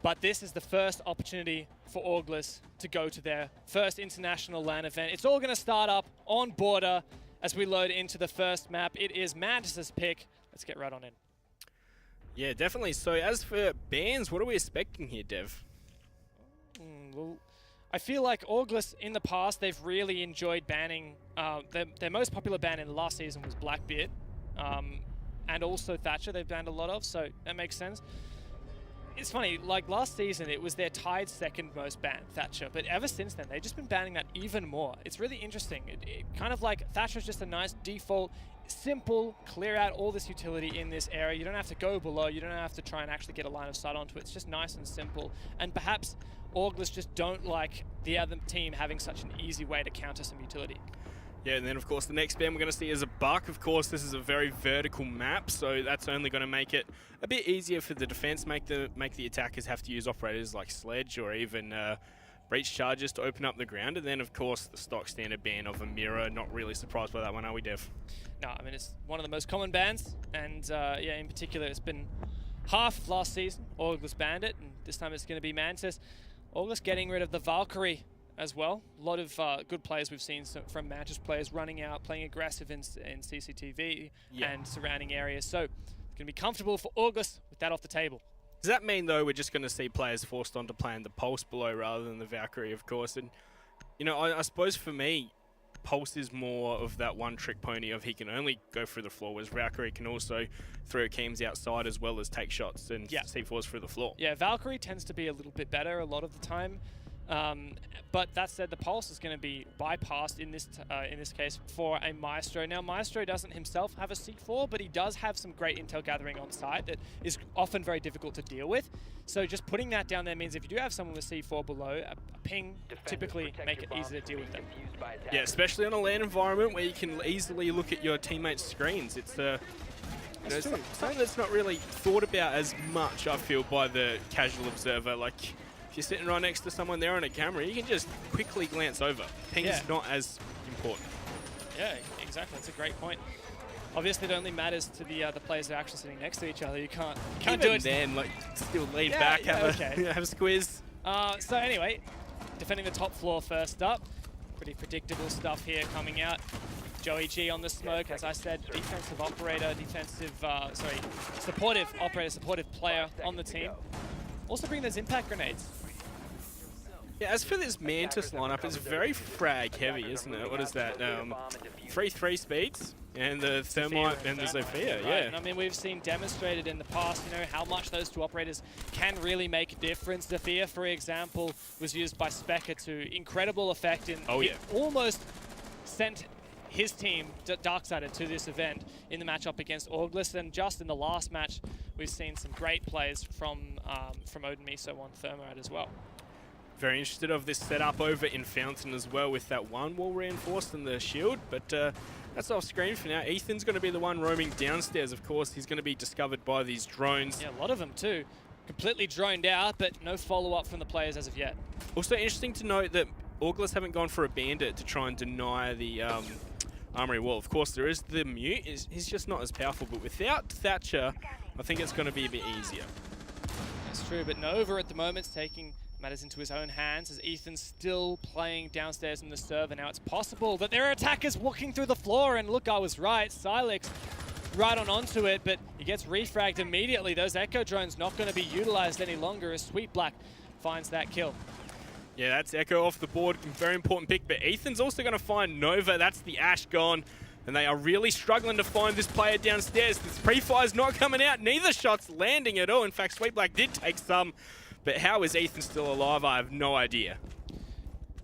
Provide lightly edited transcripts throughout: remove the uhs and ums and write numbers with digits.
But this is the first opportunity for Orgl3ss to go to their first international LAN event. It's all going to start up on border as we load into the first map. It is Mantis's pick. Let's get right on in. Yeah, definitely. So as for bans, what are we expecting here, Dev? Well, I feel like Orgl3ss in the past, they've really enjoyed banning. Their most popular ban in the last season was Blackbeard, and also Thatcher they've banned a lot of, so that makes sense. It's funny, like last season it was their tied second most banned, Thatcher, but ever since then they've just been banning that even more. It's really interesting. It kind of like Thatcher's just a nice default, simple, clear out all this utility in this area. You don't have to go below, you don't have to try and actually get a line of sight onto it. It's just nice and simple. And perhaps Orgl3ss just don't like the other team having such an easy way to counter some utility. Yeah, and then of course the next ban we're going to see is a buck. Of course, this is a very vertical map, so that's only going to make it a bit easier for the defense, make the attackers have to use operators like Sledge or even breach charges to open up the ground. And then of course the stock standard ban of a mirror. Not really surprised by that one, are we, Dev? No, I mean it's one of the most common bans, and yeah, in particular it's been half last season. Orgl3ss banned it, and this time it's going to be Mantis. Orgl3ss getting rid of the Valkyrie as well. A lot of good players we've seen from Mantis players running out, playing aggressive in CCTV and surrounding areas. So it's going to be comfortable for Orgl3ss with that off the table. Does that mean, though, we're just going to see players forced onto playing the Pulse below rather than the Valkyrie, of course? And, you know, I suppose for me, Pulse is more of that one-trick pony of he can only go through the floor, whereas Valkyrie can also throw Keems outside as well as take shots and C4s through the floor. Yeah, Valkyrie tends to be a little bit better a lot of the time. But that said, the Pulse is going to be bypassed in this case for a Maestro. Now, Maestro doesn't himself have a C4, but he does have some great intel gathering on site that is often very difficult to deal with. So just putting that down there means if you do have someone with C4 below, a ping typically make it easy to deal with them. Yeah, especially on a LAN environment where you can easily look at your teammates' screens. It's something that's not really thought about as much, I feel, by the casual observer. Like, if you're sitting right next to someone there on a camera, you can just quickly glance over. Ping's not as important. Yeah, exactly. That's a great point. Obviously, it only matters to the players that are actually sitting next to each other. You can't do it. Then, like, still lean back, have a squiz. So anyway, defending the top floor first up. Pretty predictable stuff here coming out. Joey G on the smoke, as I said, defensive operator, supportive operator, supportive player on the team. Also bring those impact grenades. Yeah, as for this Mantis lineup, it's very frag heavy, isn't it? What is that? 3 speeds and the Thermite and the Zofia, yeah. And I mean, we've seen demonstrated in the past, you know, how much those two operators can really make a difference. Zofia, for example, was used by Specker to incredible effect in almost sent his team, Darksided, to this event in the matchup against Orgl3ss. And just in the last match, we've seen some great plays from Odin Miso on Thermite as well. Very interested of this setup over in Fountain as well, with that one wall reinforced and the shield, but that's off screen for now. Ethan's going to be the one roaming downstairs, of course. He's going to be discovered by these drones. Yeah, a lot of them too. Completely droned out, but no follow-up from the players as of yet. Also interesting to note that Orgl3ss haven't gone for a bandit to try and deny the armory wall. Of course, there is the mute. He's just not as powerful, but without Thatcher, I think it's going to be a bit easier. That's true, but Nova at the moment is taking matters into his own hands as Ethan's still playing downstairs in the server. Now it's possible that there are attackers walking through the floor, and look, I was right. Silex right onto it, but he gets refragged immediately. Those Echo drones not going to be utilized any longer as Sweet Black finds that kill. Yeah, that's Echo off the board. Very important pick, but Ethan's also going to find Nova. That's the Ash gone, and they are really struggling to find this player downstairs. This pre-fire's not coming out. Neither shot's landing at all. In fact, Sweet Black did take some, but how is Ethan still alive? I have no idea.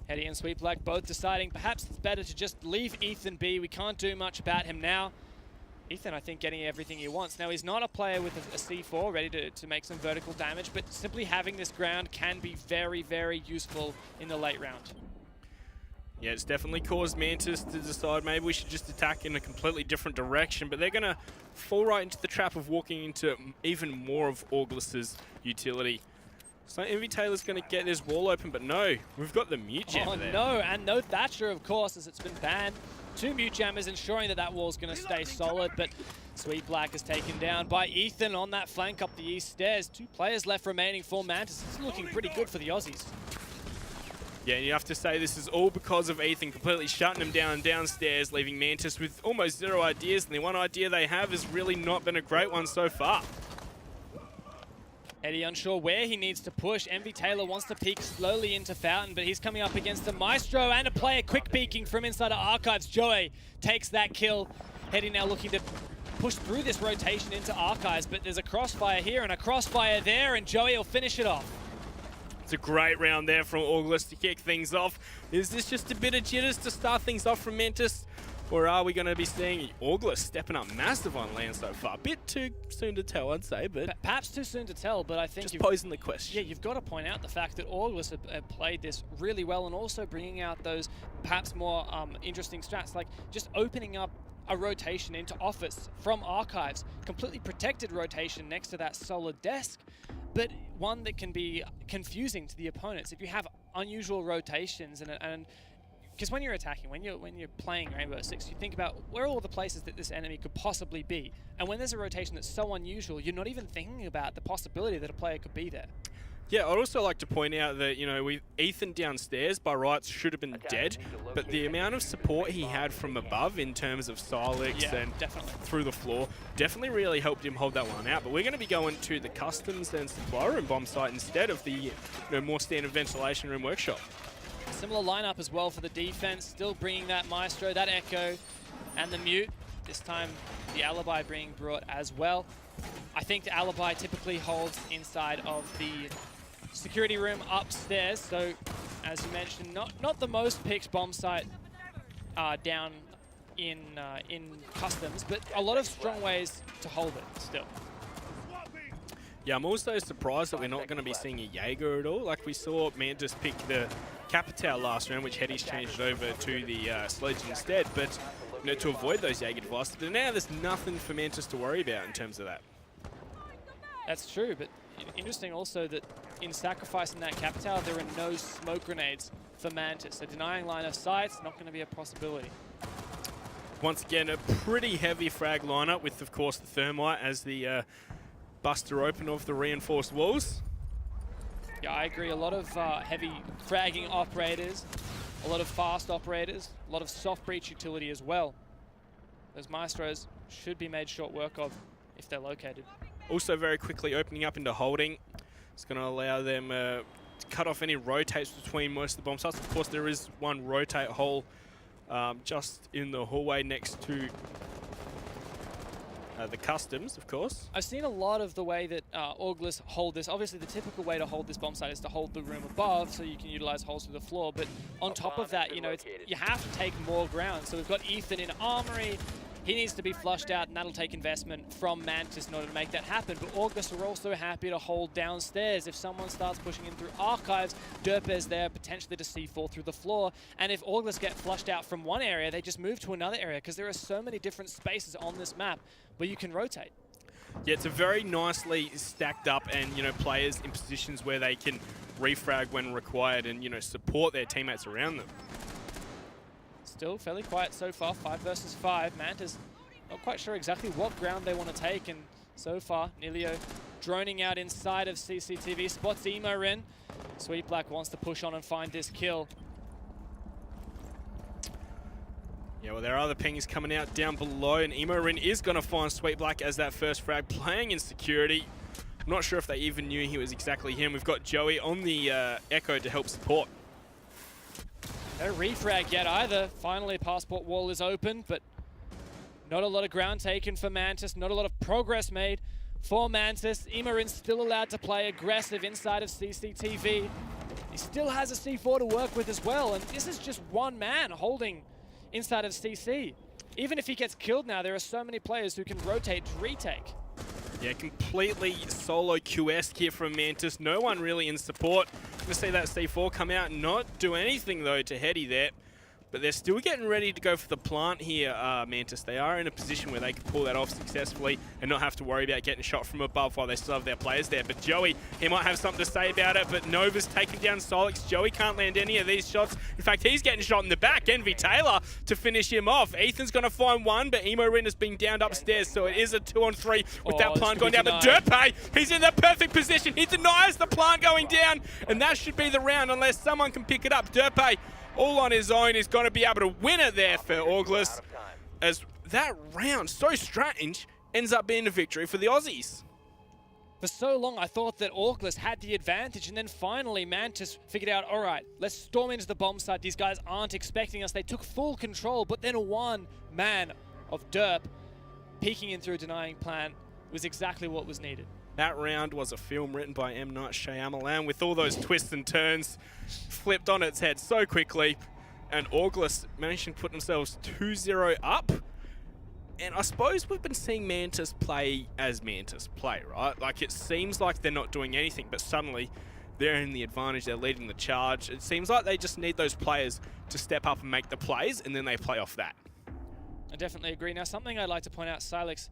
Hetty and Sweet Black both deciding perhaps it's better to just leave Ethan be. We can't do much about him now. Ethan, I think, getting everything he wants. Now, he's not a player with a C4 ready to make some vertical damage, but simply having this ground can be very, very useful in the late round. Yeah, it's definitely caused Mantis to decide maybe we should just attack in a completely different direction, but they're going to fall right into the trap of walking into even more of Orgl3ss's utility. So Invitational's going to get this wall open, but no, we've got the mute jam there. No, and no Thatcher, of course, as it's been banned. Two mute jammers ensuring that that wall's going to stay solid, but Sweet Black is taken down by Ethan on that flank up the east stairs. 2 players left remaining for Mantis. It's looking pretty good for the Aussies. Yeah, and you have to say this is all because of Ethan completely shutting him down downstairs, leaving Mantis with almost 0 ideas, and the one idea they have has really not been a great one so far. Eddie unsure where he needs to push. Envy Taylor wants to peek slowly into Fountain, but he's coming up against a Maestro and a player quick peeking from inside of Archives. Joey takes that kill. Eddie now looking to push through this rotation into Archives, but there's a crossfire here and a crossfire there, and Joey will finish it off. It's a great round there from Orgl3ss to kick things off. Is this just a bit of jitters to start things off from Mantis? Or are we going to be seeing Orgl3ss stepping up massive on land so far? A bit too soon to tell, I'd say, but perhaps too soon to tell, but I think just posing the question. Yeah, you've got to point out the fact that Orgl3ss have played this really well, and also bringing out those perhaps more interesting strats, like just opening up a rotation into Office from Archives, completely protected rotation next to that solid desk, but one that can be confusing to the opponents if you have unusual rotations and because when you're attacking, when you're playing Rainbow Six, you think about where are all the places that this enemy could possibly be, and when there's a rotation that's so unusual, you're not even thinking about the possibility that a player could be there. Yeah, I'd also like to point out that, you know, with Ethan downstairs, by rights, should have been dead, but the amount of support he had from above in terms of Silex and definitely through the floor definitely really helped him hold that one out. But we're going to be going to the Customs and Supply Room bomb site instead of the more standard ventilation room workshop. Similar lineup as well for the defense, still bringing that Maestro, that Echo, and the Mute. This time, the Alibi being brought as well. I think the Alibi typically holds inside of the security room upstairs, so as you mentioned, not the most picked bomb site down in Customs, but a lot of strong ways to hold it still. Yeah, I'm also surprised that we're not going to be seeing a Jaeger at all. Like we saw Mantis pick the Capitao last round, which Hetty's changed over to the Sledge instead, but to avoid those Jaeger devices. But now there's nothing for Mantis to worry about in terms of that. That's true, but interesting also that in sacrificing that Capitao, there are no smoke grenades for Mantis. So denying line of sight's not going to be a possibility. Once again, a pretty heavy frag lineup with, of course, the Thermite as the buster open of the reinforced walls. Yeah, I agree. A lot of heavy fragging operators, a lot of fast operators, a lot of soft breach utility as well. Those Maestros should be made short work of if they're located. Also very quickly opening up into holding. It's going to allow them to cut off any rotates between most of the bomb sites. Of course, there is one rotate hole just in the hallway next to the Customs, of course. I've seen a lot of the way that Orgl3ss hold this. Obviously, the typical way to hold this bomb site is to hold the room above, so you can utilize holes through the floor. But on top of that, you have to take more ground. So we've got Ethan in Armory. He needs to be flushed out, and that'll take investment from Mantis in order to make that happen. But Orgl3ss are also happy to hold downstairs. If someone starts pushing in through Archives, Derpes there potentially to C4 through the floor. And if Orgl3ss get flushed out from one area, they just move to another area because there are so many different spaces on this map where you can rotate. Yeah, it's a very nicely stacked up and, players in positions where they can refrag when required and, support their teammates around them. Still fairly quiet so far, 5 versus 5. Mantis not quite sure exactly what ground they want to take, and so far, Nilio droning out inside of CCTV, spots Emo in. Sweet Black wants to push on and find this kill. Yeah, well, there are other pings coming out down below, and Emo is going to find Sweet Black as that first frag, playing in security. I'm not sure if they even knew he was exactly him. We've got Joey on the Echo to help support. No refrag yet either. Finally, passport wall is open, but not a lot of ground taken for Mantis. Not a lot of progress made for Mantis. Imarin still allowed to play aggressive inside of CCTV. He still has a C4 to work with as well, and this is just one man holding inside of CC. Even if he gets killed now, there are so many players who can rotate to retake. Yeah, completely solo QS here from Mantis. No one really in support. Gonna see that C4 come out and not do anything though to Hetty there. But they're still getting ready to go for the plant here, Mantis. They are in a position where they can pull that off successfully and not have to worry about getting shot from above while they still have their players there. But Joey, he might have something to say about it, but Nova's taking down Solix. Joey can't land any of these shots. In fact, he's getting shot in the back. Invitational to finish him off. Ethan's going to find one, but Emo has been downed upstairs, so it is a 2-on-3 with that plant going down. But Derpe, he's in the perfect position. He denies the plant going down, and that should be the round unless someone can pick it up. Derpe, all on his own, is going to be able to win it there for Orgl3ss, as that round, so strange, ends up being a victory for the Aussies. For so long, I thought that Orgl3ss had the advantage, and then finally Mantis figured out, all right, let's storm into the bomb site. These guys aren't expecting us. They took full control, but then one man of Derp peeking in through a denying plan was exactly what was needed. That round was a film written by M. Night Shyamalan with all those twists and turns flipped on its head so quickly, and Orgl3ss managed to put themselves 2-0 up. And I suppose we've been seeing Mantis play as Mantis play, right? Like, it seems like they're not doing anything, but suddenly they're in the advantage, they're leading the charge. It seems like they just need those players to step up and make the plays, and then they play off that. I definitely agree. Now, something I'd like to point out, Silix,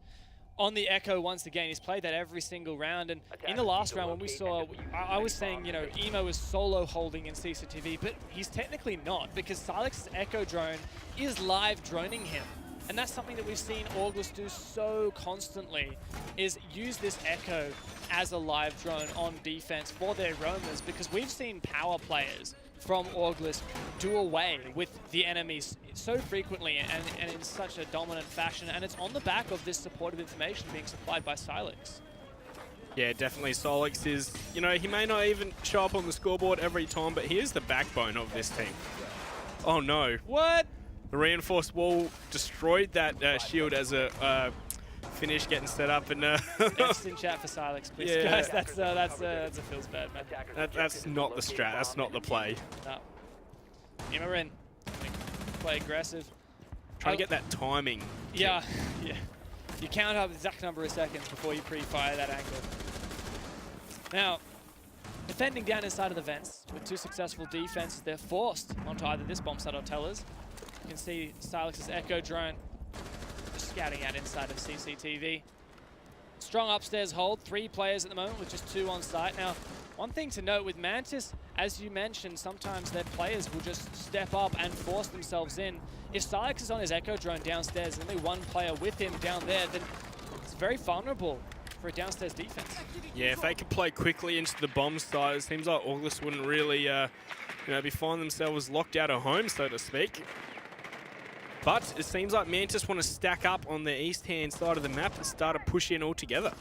on the Echo once again, he's played that every single round, and in the last round when we saw, I was saying, you know, Emo is solo holding in CCTV, but he's technically not, because Silix's Echo drone is live droning him. And that's something that we've seen Orgl3ss do so constantly, is use this Echo as a live drone on defense for their roamers, because we've seen power players from Orgl3ss do away with the enemies so frequently and in such a dominant fashion, and it's on the back of this supportive information being supplied by Silix. Yeah, definitely Solix is, you know, he may not even show up on the scoreboard every time, but he is the backbone of this team. Oh no. What? The reinforced wall destroyed that shield as a finish getting set up, and That's in chat for Silix, please, yeah. guys. That feels bad, man. That's not the strat. That's not the play. No. Imo play aggressive. Trying to get that timing. Yeah, yeah. You count up the exact number of seconds before you pre-fire that angle. Now, defending down inside of the vents with two successful defenses, they're forced onto either this bomb site or tellers. You can see Silix's Echo drone just scouting out inside of CCTV. Strong upstairs hold, 3 players at the moment with just 2 on site. Now, one thing to note with Mantis, as you mentioned, sometimes their players will just step up and force themselves in. If Silix is on his Echo drone downstairs and only one player with him down there, then it's very vulnerable for a downstairs defense. Yeah, if they could play quickly into the bomb site, it seems like Orgl3ss wouldn't really you know, be finding themselves locked out of home, so to speak. But it seems like Mantis want to stack up on the east-hand side of the map and start to push in all together.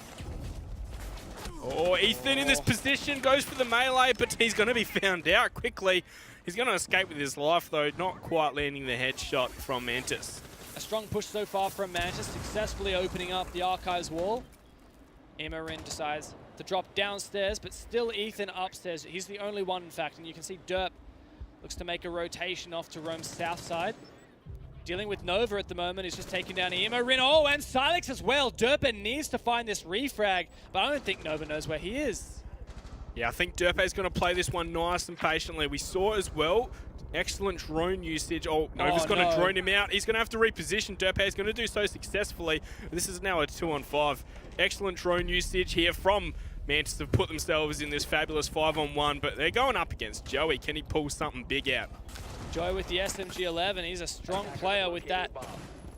Oh, Ethan in this position goes for the melee, but he's going to be found out quickly. He's going to escape with his life, though, not quite landing the headshot from Mantis. A strong push so far from Mantis, successfully opening up the Archives wall. Imorin decides to drop downstairs, but still Ethan upstairs. He's the only one, in fact, and you can see Derp looks to make a rotation off to roam south side. Dealing with Nova at the moment, he's just taking down Imorin. Oh, and Silix as well. Derpe needs to find this refrag, but I don't think Nova knows where he is. Yeah, I think Derpe's going to play this one nice and patiently. We saw as well, excellent drone usage. Oh, Nova's going to drone him out. He's going to have to reposition. Derpe's going to do so successfully. This is now a 2-on-5. Excellent drone usage here from Mantis to put themselves in this fabulous 5-on-1, but they're going up against Joey. Can he pull something big out? Joey with the SMG-11, he's a strong player with that.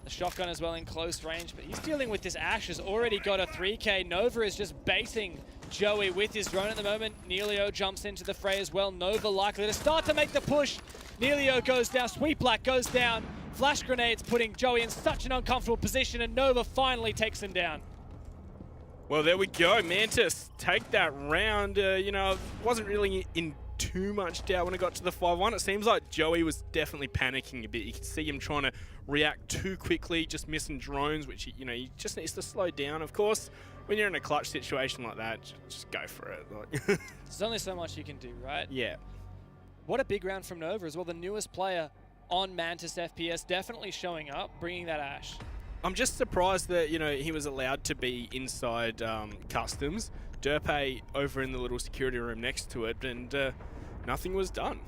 The shotgun as well in close range, but he's dealing with this Ash, has already got a 3K. Nova is just baiting Joey with his drone at the moment. Neilio jumps into the fray as well. Nova likely to start to make the push. Neilio goes down, Sweet Black goes down. Flash grenades putting Joey in such an uncomfortable position, and Nova finally takes him down. Well, there we go. Mantis take that round. You know, wasn't really in too much doubt when it got to the 5-1. It seems like Joey was definitely panicking a bit. You can see him trying to react too quickly, just missing drones, which, you know, he just needs to slow down. Of course, when you're in a clutch situation like that, just go for it. Like There's only so much you can do, right? Yeah. What a big round from Nova as well. The newest player on Mantis FPS, definitely showing up, bringing that Ash. I'm just surprised that, you know, he was allowed to be inside customs. Derpe over in the little security room next to it, and nothing was done.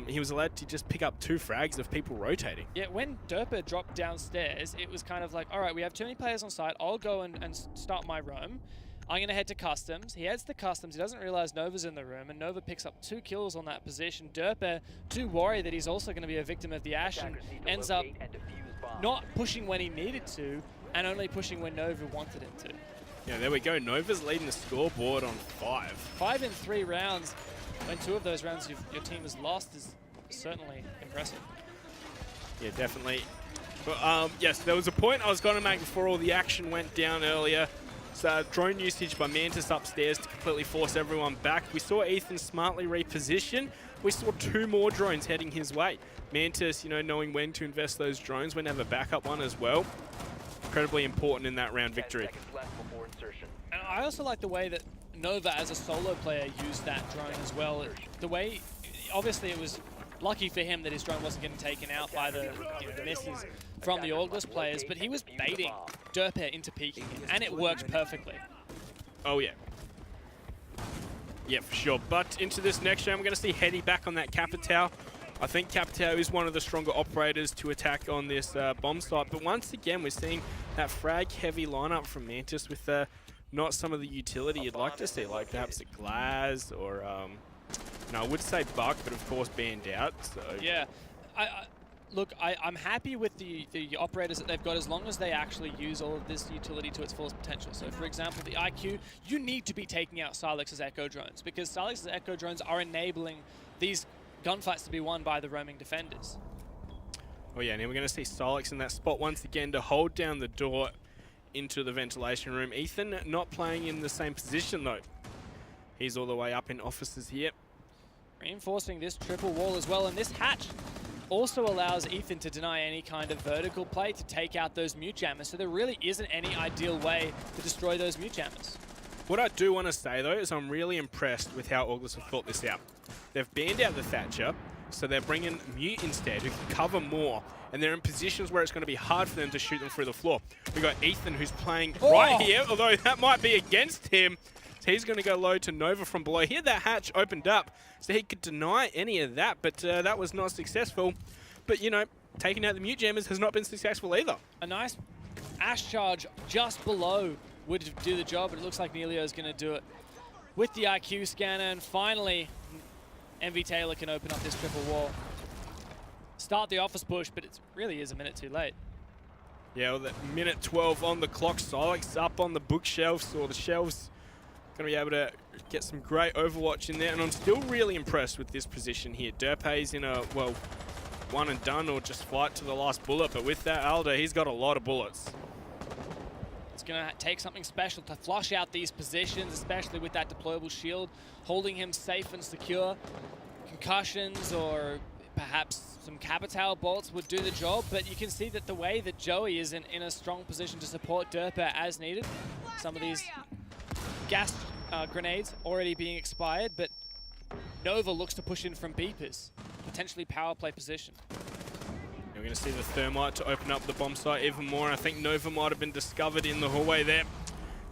He was allowed to just pick up 2 frags of people rotating. Yeah, when Orgl3ss dropped downstairs, it was kind of like, all right, we have too many players on site. I'll go and start my roam. I'm going to head to customs. He heads to customs. He doesn't realize Nova's in the room, and Nova picks up 2 kills on that position. Orgl3ss, too worried that he's also going to be a victim of the Ash, and ends up not pushing when he needed to, and only pushing when Nova wanted him to. Yeah, there we go. Nova's leading the scoreboard on 5. 5 in 3 rounds. When 2 of those rounds your team has lost is certainly impressive. Yeah, definitely. But yes, there was a point I was going to make before all the action went down earlier. So drone usage by Mantis upstairs to completely force everyone back. We saw Ethan smartly reposition. We saw 2 more drones heading his way. Mantis, you know, knowing when to invest those drones, when to have a backup one as well. Incredibly important in that round victory. And I also like the way that Nova, as a solo player, used that drone as well. The way, obviously, it was lucky for him that his drone wasn't getting taken out by the misses from the Orgl3ss players, but he was baiting Orgl3ss into peeking him, and it worked perfectly. Oh, yeah. Yeah, for sure. But into this next round, we're going to see Hetty back on that Capitao. I think Capitao is one of the stronger operators to attack on this bomb site, but once again, we're seeing that frag-heavy lineup from Mantis with not some of the utility you'd like to see, like perhaps a Glaz or, no, I would say Buck, but of course banned out. So yeah, look, I'm happy with the operators that they've got as long as they actually use all of this utility to its fullest potential. So for example, the IQ, you need to be taking out Silex's Echo drones because Silex's Echo drones are enabling these gunfights to be won by the roaming defenders. Oh yeah, now we're going to see Silex in that spot once again to hold down the door into the ventilation room. Ethan not playing in the same position though. He's all the way up in offices here. Reinforcing this triple wall as well, and this hatch also allows Ethan to deny any kind of vertical play to take out those mute jammers, so there really isn't any ideal way to destroy those mute jammers. What I do want to say though is I'm really impressed with how Orgl3ss have thought this out. They've banned out the Thatcher, so they're bringing Mute instead, who can cover more, and they're in positions where it's going to be hard for them to shoot them through the floor. We've got Ethan, who's playing right here, although that might be against him. So he's going to go low to Nova from below. Here that hatch opened up, so he could deny any of that, but that was not successful. But, you know, taking out the Mute Jammers has not been successful either. A nice Ash charge just below would do the job, but it looks like Nelio is going to do it with the IQ scanner, and finally MV Taylor can open up this triple wall. Start the office push, but it really is a minute too late. Yeah, well, that minute 12 on the clock. Silex up on the bookshelves, or the shelves. Going to be able to get some great Overwatch in there, and I'm still really impressed with this position here. Orgl3ss in a, well, one and done, or just fight to the last bullet, but with that Alder, he's got a lot of bullets. It's going to take something special to flush out these positions, especially with that deployable shield, holding him safe and secure. Concussions or perhaps some Capitao bolts would do the job, but you can see that the way that Joey is in a strong position to support Orgl3ss as needed. Some of these gas grenades already being expired, but Nova looks to push in from beepers, potentially power play position. We're going to see the thermite to open up the bomb site even more, and I think Nova might have been discovered in the hallway there.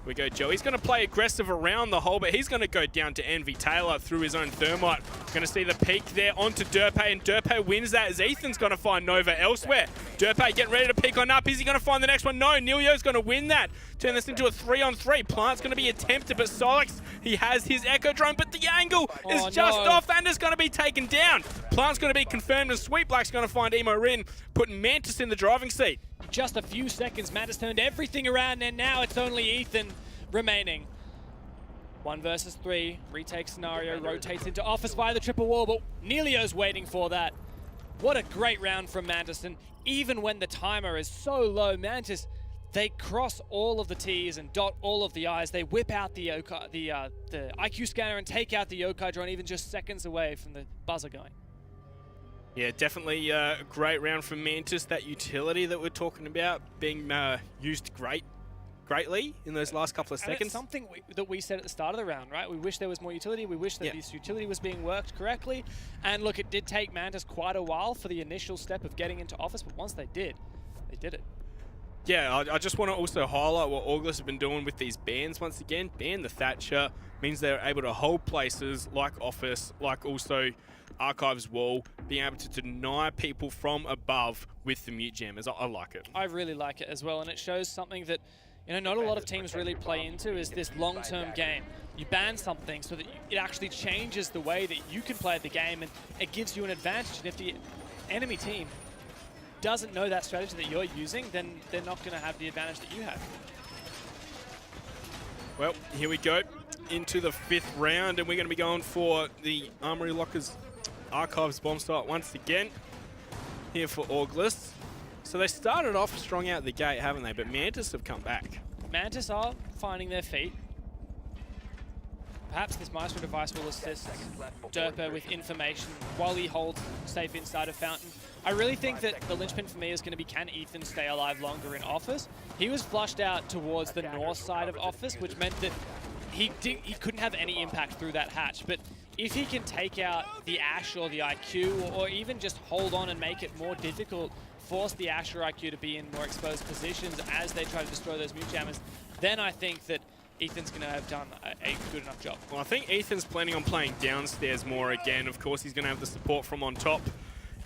We go, Joe. He's going to play aggressive around the hole, but he's going to go down to Envy Taylor through his own thermite. Going to see the peek there onto Orgl3ss, and Orgl3ss wins that as Ethan's going to find Nova elsewhere. Orgl3ss getting ready to peek on up. Is he going to find the next one? No, Nelio's going to win that. Turn this into a 3-on-3. Plant's going to be attempted, but Silex, he has his Echo drone, but the angle is just off and is going to be taken down. Plant's going to be confirmed, and Sweet Black's going to find Emo Rin, putting Mantis in the driving seat. Just a few seconds, Mantis turned everything around, and now it's only Ethan remaining. 1 versus 3, retake scenario, rotates into office via the triple wall, but Nelio's waiting for that. What a great round from Mantis, and even when the timer is so low, Mantis, they cross all of the T's and dot all of the I's. They whip out the IQ scanner and take out the Yokai drone even just seconds away from the buzzer going. Yeah, definitely a great round from Mantis. That utility that we're talking about being used greatly in those last couple of seconds. It's something that we said at the start of the round, right? We wish there was more utility. We wish that this utility was being worked correctly. And look, it did take Mantis quite a while for the initial step of getting into office, but once they did it. Yeah, I just want to also highlight what Orgl3ss have been doing with these bans once again. Ban the Thatcher means they're able to hold places like Office, like also Archives Wall, being able to deny people from above with the mute jammers. I like it. I really like it as well, and it shows something that not a lot of teams really play into, is this long-term game. You ban something so that it actually changes the way that you can play the game, and it gives you an advantage. And if the enemy team doesn't know that strategy that you're using, then they're not going to have the advantage that you have. Well, here we go into the 5th round, and we're going to be going for the Armory Lockers Archives bomb start once again here for Orgl3ss. So they started off strong out the gate, haven't they? But Mantis have come back. Mantis are finding their feet. Perhaps this Maestro device will assist Derper with information while he holds safe inside of Fountain. I really think that the linchpin for me is going to be, can Ethan stay alive longer in Office? He was flushed out towards the north side of Office, which meant that he couldn't have any impact through that hatch. But if he can take out the Ash or the IQ, or even just hold on and make it more difficult, force the Ash or IQ to be in more exposed positions as they try to destroy those mute jammers, then I think that Ethan's going to have done a good enough job. Well, I think Ethan's planning on playing downstairs more again. Of course, he's going to have the support from on top.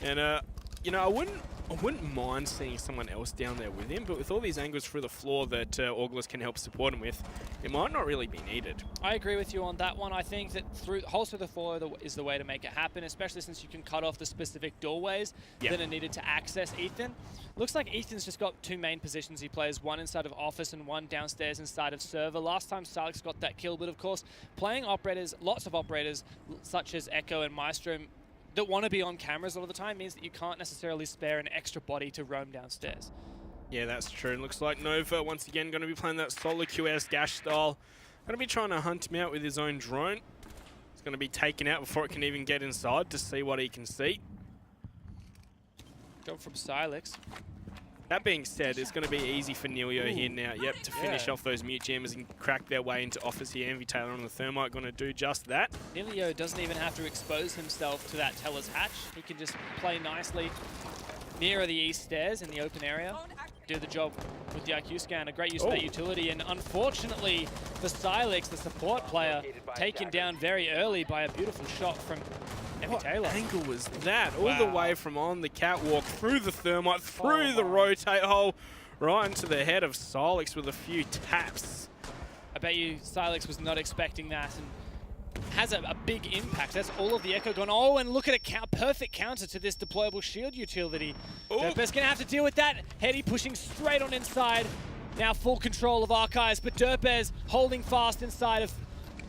And, you know, I wouldn't mind seeing someone else down there with him, but with all these angles through the floor that Orgl3ss can help support him with, it might not really be needed. I agree with you on that one. I think that holes through the floor is the way to make it happen, especially since you can cut off the specific doorways that are needed to access Ethan. Looks like Ethan's just got 2 main positions he plays, one inside of Office and one downstairs inside of Server. Last time Silex got that kill, but of course, playing operators, lots of operators, such as Echo and Maestro, that want to be on cameras all the time, means that you can't necessarily spare an extra body to roam downstairs. Yeah, that's true. It looks like Nova, once again, going to be playing that solo QS Gash style. Going to be trying to hunt him out with his own drone. It's going to be taken out before it can even get inside to see what he can see. Job from Silex. That being said, it's going to be easy for Nelio here now, to finish off those mute jammers and crack their way into Office here. Invitational on the Thermite going to do just that. Nelio doesn't even have to expose himself to that Teller's hatch. He can just play nicely nearer the east stairs in the open area, do the job with the IQ scan. A great use of that utility, and unfortunately for Silex, the support player, taken down very early by a beautiful shot from What angle was that? All the way from on the catwalk, through the Thermite, through the rotate hole, right into the head of Silex with a few taps. I bet you Silex was not expecting that, and has a big impact. That's all of the Echo gone. Oh, and look at a perfect counter to this deployable shield utility. Derper's going to have to deal with that. Heady pushing straight on inside. Now full control of Archives, but Derper's holding fast inside of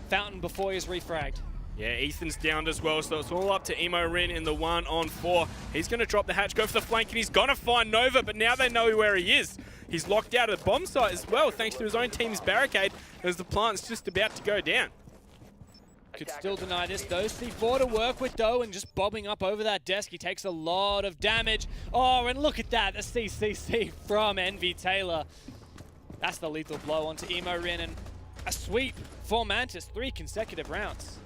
Fountain before he's refragged. Yeah, Ethan's downed as well, so it's all up to Emo Rin in the 1-on-4. He's going to drop the hatch, go for the flank, and he's going to find Nova, but now they know where he is. He's locked out at the bomb site as well, thanks to his own team's barricade, as the plant's just about to go down. Could still deny this, though. C4 to work with, though, and just bobbing up over that desk. He takes a lot of damage. Oh, and look at that, the CCC from Invitational. That's the lethal blow onto Emo Rin, and a sweep for Mantis, 3 consecutive rounds.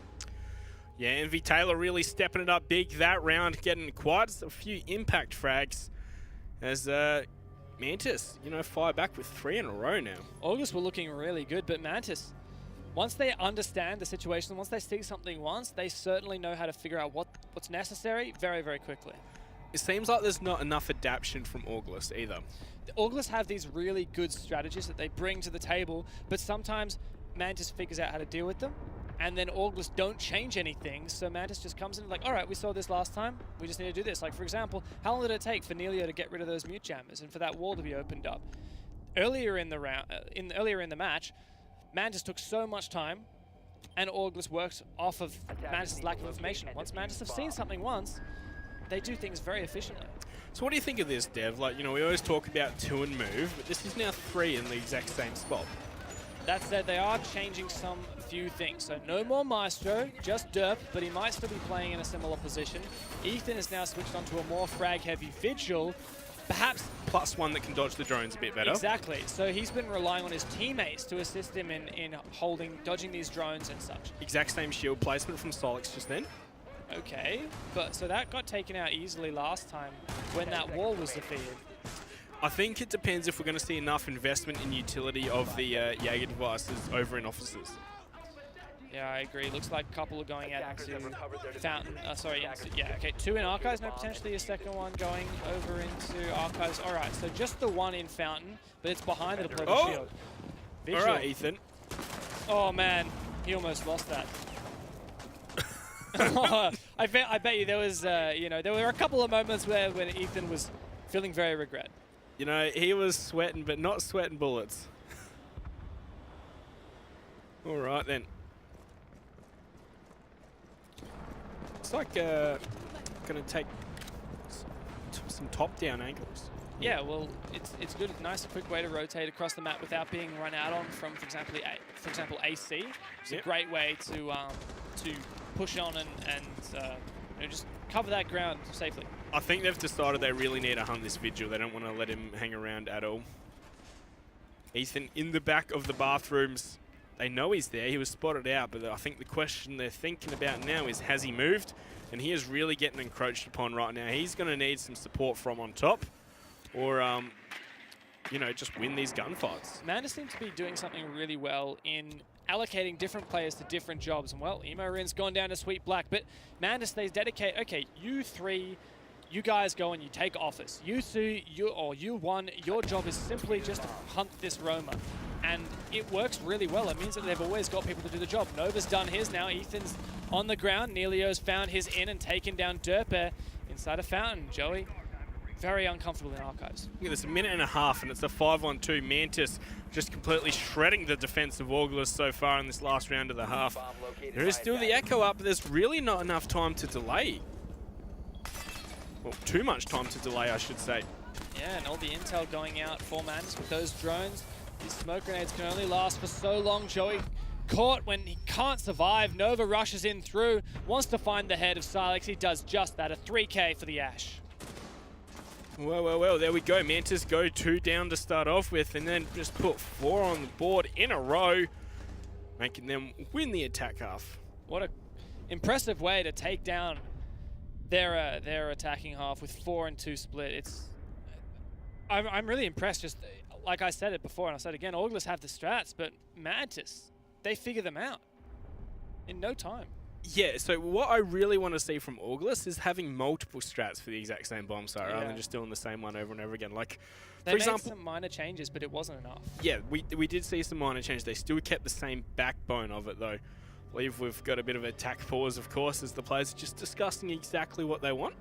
Yeah, Invitational really stepping it up big that round, getting quite a few impact frags as Mantis, fire back with 3 in a row now. Orgl3ss were looking really good, but Mantis, once they understand the situation, once they see something once, they certainly know how to figure out what's necessary very, very quickly. It seems like there's not enough adaptation from Orgl3ss either. The Orgl3ss have these really good strategies that they bring to the table, but sometimes Mantis figures out how to deal with them. And then Orgl3ss don't change anything, so Mantis just comes in like, all right, we saw this last time, we just need to do this. Like, for example, how long did it take for Nelio to get rid of those mute jammers and for that wall to be opened up? Earlier in the round, earlier in the match, Mantis took so much time, and Orgl3ss worked off of Mantis' lack of information. Once Mantis have seen something once, they do things very efficiently. So what do you think of this, Dev? Like, we always talk about 2 and move, but this is now 3 in the exact same spot. That said, they are changing some few things. So no more Maestro, just Derp, but he might still be playing in a similar position. Ethan is now switched onto a more frag-heavy Vigil, perhaps +1 that can dodge the drones a bit better. Exactly. So he's been relying on his teammates to assist him in dodging these drones and such. Exact same shield placement from Silex just then. Okay, but so that got taken out easily last time when that wall was defeated. I think it depends if we're going to see enough investment in utility of the Jaeger devices over in officers. Yeah, I agree. Looks like a couple are going out into Fountain. Yeah, okay. 2 in Archives, no, potentially a second one going over into Archives. All right, so just the 1 in Fountain, but it's behind the deployable shield. All right, Ethan. Oh man, he almost lost that. I bet you there was, there were a couple of moments where when Ethan was feeling very regret. You know, he was sweating, but not sweating bullets. All right then. It's like going to take some top-down angles. Yeah, well, it's good, nice, quick way to rotate across the map without being run out on from, for example, AC. It's a great way to push on and just cover that ground safely. I think they've decided they really need to hunt this Vigil. They don't want to let him hang around at all. Ethan in the back of the bathrooms. They know he's there. He was spotted out, but I think the question they're thinking about now is, has he moved? And he is really getting encroached upon right now. He's going to need some support from on top, or just win these gunfights. Mantis seems to be doing something really well in allocating different players to different jobs. And well, Emo-Rin's gone down to Sweet Black, but Mantis, they dedicate, okay, you 3, you guys go and you take office. You 2, you 1, your job is simply just to hunt this Roma. And it works really well. It means that they've always got people to do the job. Nova's done his now. Ethan's on the ground. Neilio's found his in and taken down Orgl3ss inside a Fountain. Joey, very uncomfortable in Archives. Look at this, 1.5 minutes, and it's a 5-on-2. Mantis just completely shredding the defense of Orgl3ss so far in this last round of the half. There is still the echo up, but there's really not enough time to delay. Well, too much time to delay, I should say. Yeah, and all the intel going out for Mantis with those drones. These smoke grenades can only last for so long. Joey caught when he can't survive. Nova rushes in through, wants to find the head of Silex. He does just that, a 3K for the Ash. Well, there we go. Mantis go 2 down to start off with, and then just put 4 on the board in a row, making them win the attack half. What a impressive way to take down their attacking half with 4 and 2 split. I'm really impressed. Just like I said it before, and I'll say it again, Orgl3ss have the strats, but Mantis, they figure them out in no time. Yeah, so what I really want to see from Orgl3ss is having multiple strats for the exact same bomb site, rather than just doing the same one over and over again. Like, they for made example, some minor changes, but it wasn't enough. Yeah, we did see some minor changes. They still kept the same backbone of it, though. I believe we've got a bit of attack pause, of course, as the players are just discussing exactly what they want.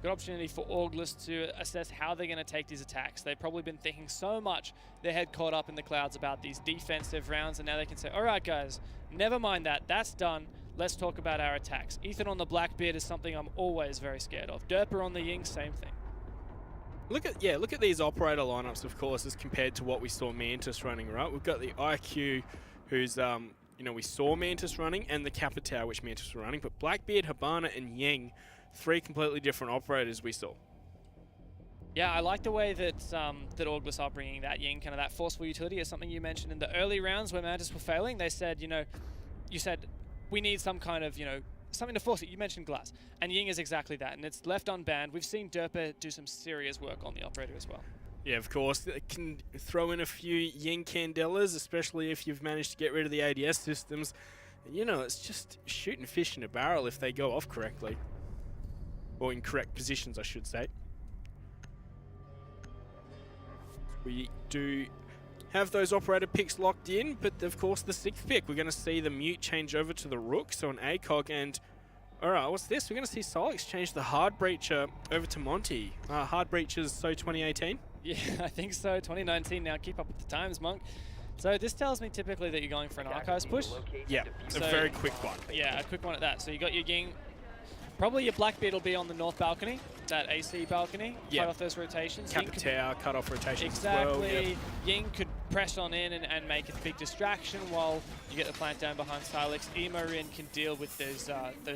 Good opportunity for Orgl3ss to assess how they're going to take these attacks. They've probably been thinking so much, their head caught up in the clouds about these defensive rounds, and now they can say, all right, guys, never mind that. That's done. Let's talk about our attacks. Ethan on the Blackbeard is something I'm always very scared of. Orgl3ss on the Ying, same thing. Look at these operator lineups, of course, as compared to what we saw Mantis running, right? We've got the IQ, who's, we saw Mantis running, and the Capitao, which Mantis were running, but Blackbeard, Hibana, and Ying, 3 completely different operators we saw. Yeah, I like the way that that Orgl3ss are bringing that Ying, kind of that forceful utility, is something you mentioned in the early rounds where Mantis were failing. They said, you said, we need some kind of, something to force it. You mentioned glass. And Ying is exactly that. And it's left unbanned. We've seen Orgl3ss do some serious work on the operator as well. Yeah, of course. It can throw in a few Ying Candelas, especially if you've managed to get rid of the ADS systems. It's just shooting fish in a barrel if they go off correctly. Or in correct positions, I should say. We do have those operator picks locked in, but of course the 6th pick, we're going to see the Mute change over to the Rook, so an ACOG, and alright, what's this? We're going to see Silex change the Hard Breacher over to Monty. Hard Breachers, so 2018? Yeah, I think so. 2019 now. Keep up with the times, Monk. So this tells me typically that you're going for an Archives push. Yeah, a very quick one. Yeah, a quick one at that. So you got your Ying. Probably your Blackbeard will be on the north balcony, that AC balcony, cut off those rotations. Capitao, cut off rotations exactly. as well. Yep. Ying could press on in and make a big distraction while you get the plant down behind Silex. Emo-Rin can deal with those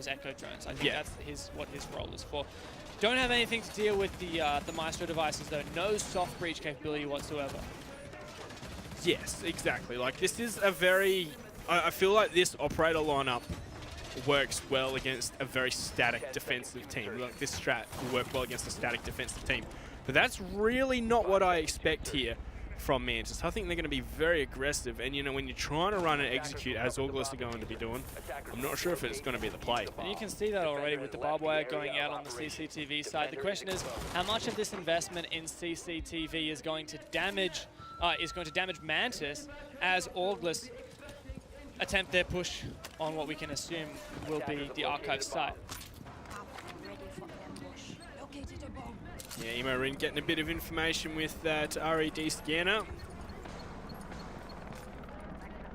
echo drones. I think that's what his role is for. Don't have anything to deal with the Maestro devices though. No soft breach capability whatsoever. Yes, exactly. Like this is a very, I feel like this operator lineup works well against a very static defensive team. Like this strat will work well against a static defensive team. But that's really not what I expect here from Mantis. I think they're going to be very aggressive, and you know, when you're trying to run and execute as Orgl3ss are going to be doing, I'm not sure if it's going to be the play. And you can see that already with the barbed wire going out on the CCTV side. The question is, how much of this investment in CCTV is going to damage Mantis as Orgl3ss attempt their push on what we can assume will be the archive site. Yeah, Imorin getting a bit of information with that RED scanner.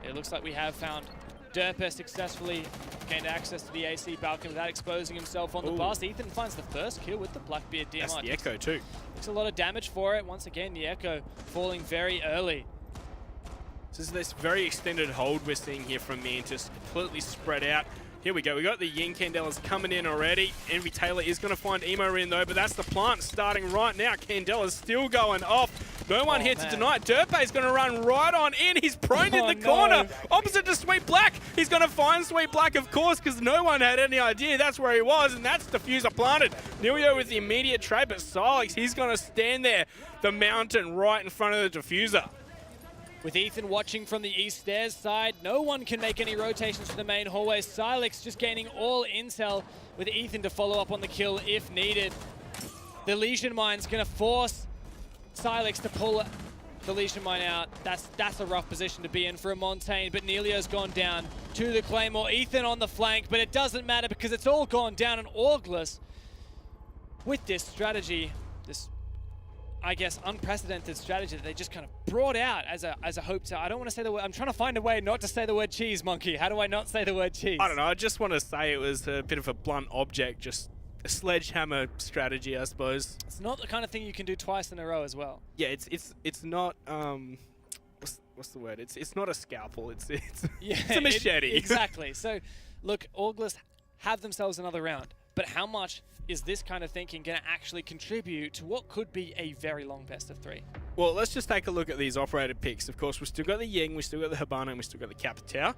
It looks like we have found Orgl3ss successfully gained access to the AC balcony without exposing himself on the bus. Ethan finds the first kill with the Blackbeard DMR. That's the Echo too. Takes a lot of damage for it. Once again, the Echo falling very early. This is this very extended hold we're seeing here from Mantis, completely spread out. Here we go, we got the Ying Candelas coming in already. Envy Taylor is going to find Imorin though, but that's the plant starting right now. Candela's still going off. No one here to deny it. Orgl3ss is going to run right on in. He's prone in the corner, opposite to Sweet Black. He's going to find Sweet Black, of course, because no one had any idea that's where he was, and that's Diffuser planted. Nilio with the immediate trade, but Silex, he's going to stand there, the mountain right in front of the Diffuser. With Ethan watching from the east stairs side, no one can make any rotations to the main hallway. Silex just gaining all intel with Ethan to follow up on the kill if needed. The Legion Mine's going to force Silex to pull the Legion Mine out. That's a rough position to be in for a Montaigne, but Nelio's gone down to the Claymore. Ethan on the flank, but it doesn't matter because it's all gone down, and Orgl3ss, with this strategy, this I guess unprecedented strategy that they just kind of brought out as a hope to, I don't want to say the word, I'm trying to find a way not to say the word cheese, Monkey. How do I not say the word cheese? I don't know, I just want to say it was a bit of a blunt object, just a sledgehammer strategy, I suppose. It's not the kind of thing you can do twice in a row as well. Yeah, it's not, what's the word? It's not a scalpel, it's a machete. Exactly. So, look, Orgl3ss have themselves another round, but how much is this kind of thinking going to actually contribute to what could be a very long best of 3? Well, let's just take a look at these operator picks. Of course, we've still got the Ying, we've still got the Habana, and we've still got the Capitao.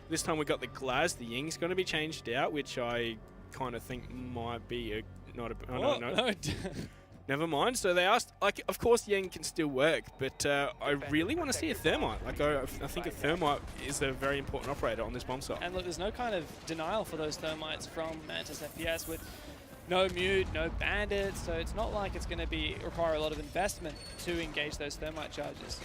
This time we've got the Glaz. The Ying's going to be changed out, which I kind of think might be not a... Oh, no, no. Never mind. So they asked, like, of course Ying can still work, but I really want to see a Thermite. Like, I think a Thermite is a very important operator on this bomb site. And look, there's no kind of denial for those Thermites from Mantis FPS with no mute, no bandit, so it's not like it's going to require a lot of investment to engage those Thermite charges.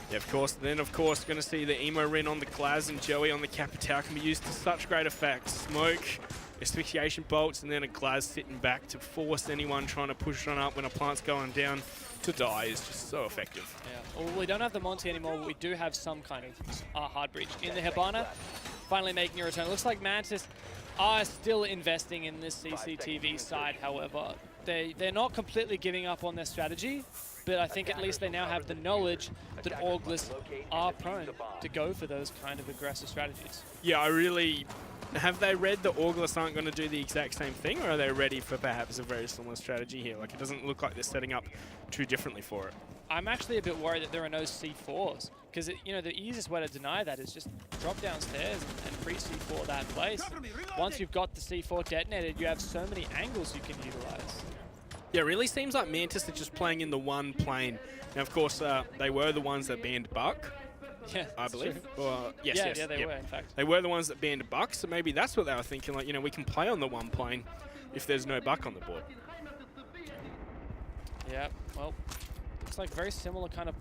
Yeah, of course. Then, of course, going to see the Imorin on the Glaz and Joey on the Capitao can be used to such great effect. Smoke, asphyxiation bolts, and then a Glaz sitting back to force anyone trying to push on up when a plant's going down to die is just so effective. Yeah. Well, we don't have the Monty anymore, but we do have some kind of hard breach. In the Habana, finally making a return. It looks like Mantis are still investing in this CCTV side, however. They're not completely giving up on their strategy, but I think at least they now have the knowledge that Orgl3ss are prone to go for those kind of aggressive strategies. Yeah, have they read that Orgl3ss aren't going to do the exact same thing, or are they ready for perhaps a very similar strategy here? Like, it doesn't look like they're setting up too differently for it. I'm actually a bit worried that there are no C4s, because you know, the easiest way to deny that is just drop downstairs and pre-C4 that place. Once you've got the C4 detonated, you have so many angles you can utilize. Yeah, it really seems like Mantis are just playing in the one plane. Now, of course, they were the ones that banned Buck. Yeah, I believe. Yes, they were, in fact. They were the ones that banned Buck, so maybe that's what they were thinking, like, you know, we can play on the one plane if there's no Buck on the board. Yeah, well, looks like very similar kind of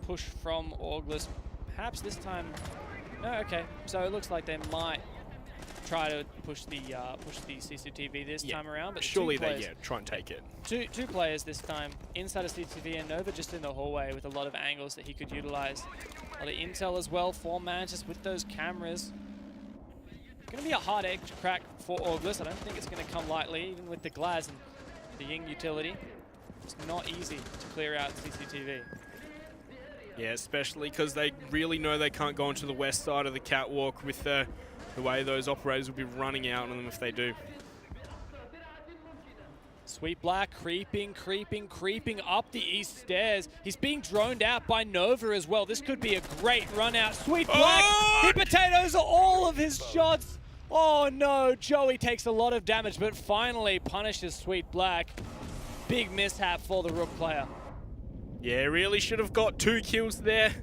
push from Orgl3ss. Perhaps this time, no, okay. So it looks like they might try to push the CCTV this time around, but surely they try and take it. Two players this time inside of CCTV, and Nova just in the hallway with a lot of angles that he could utilize. A lot of intel as well for Mantis with those cameras. Going to be a hard egg to crack for Orgl3ss. I don't think it's going to come lightly, even with the Glaz and the Ying utility. It's not easy to clear out CCTV. Yeah, especially because they really know they can't go onto the west side of the catwalk with the way those operators will be running out on them if they do. Sweet Black creeping up the east stairs. He's being droned out by Nova as well. This could be a great run out. Sweet Black, he potatoes all of his shots. Oh no, Joey takes a lot of damage, but finally punishes Sweet Black. big mishap for the Rook player. Yeah, really should have got 2 kills there.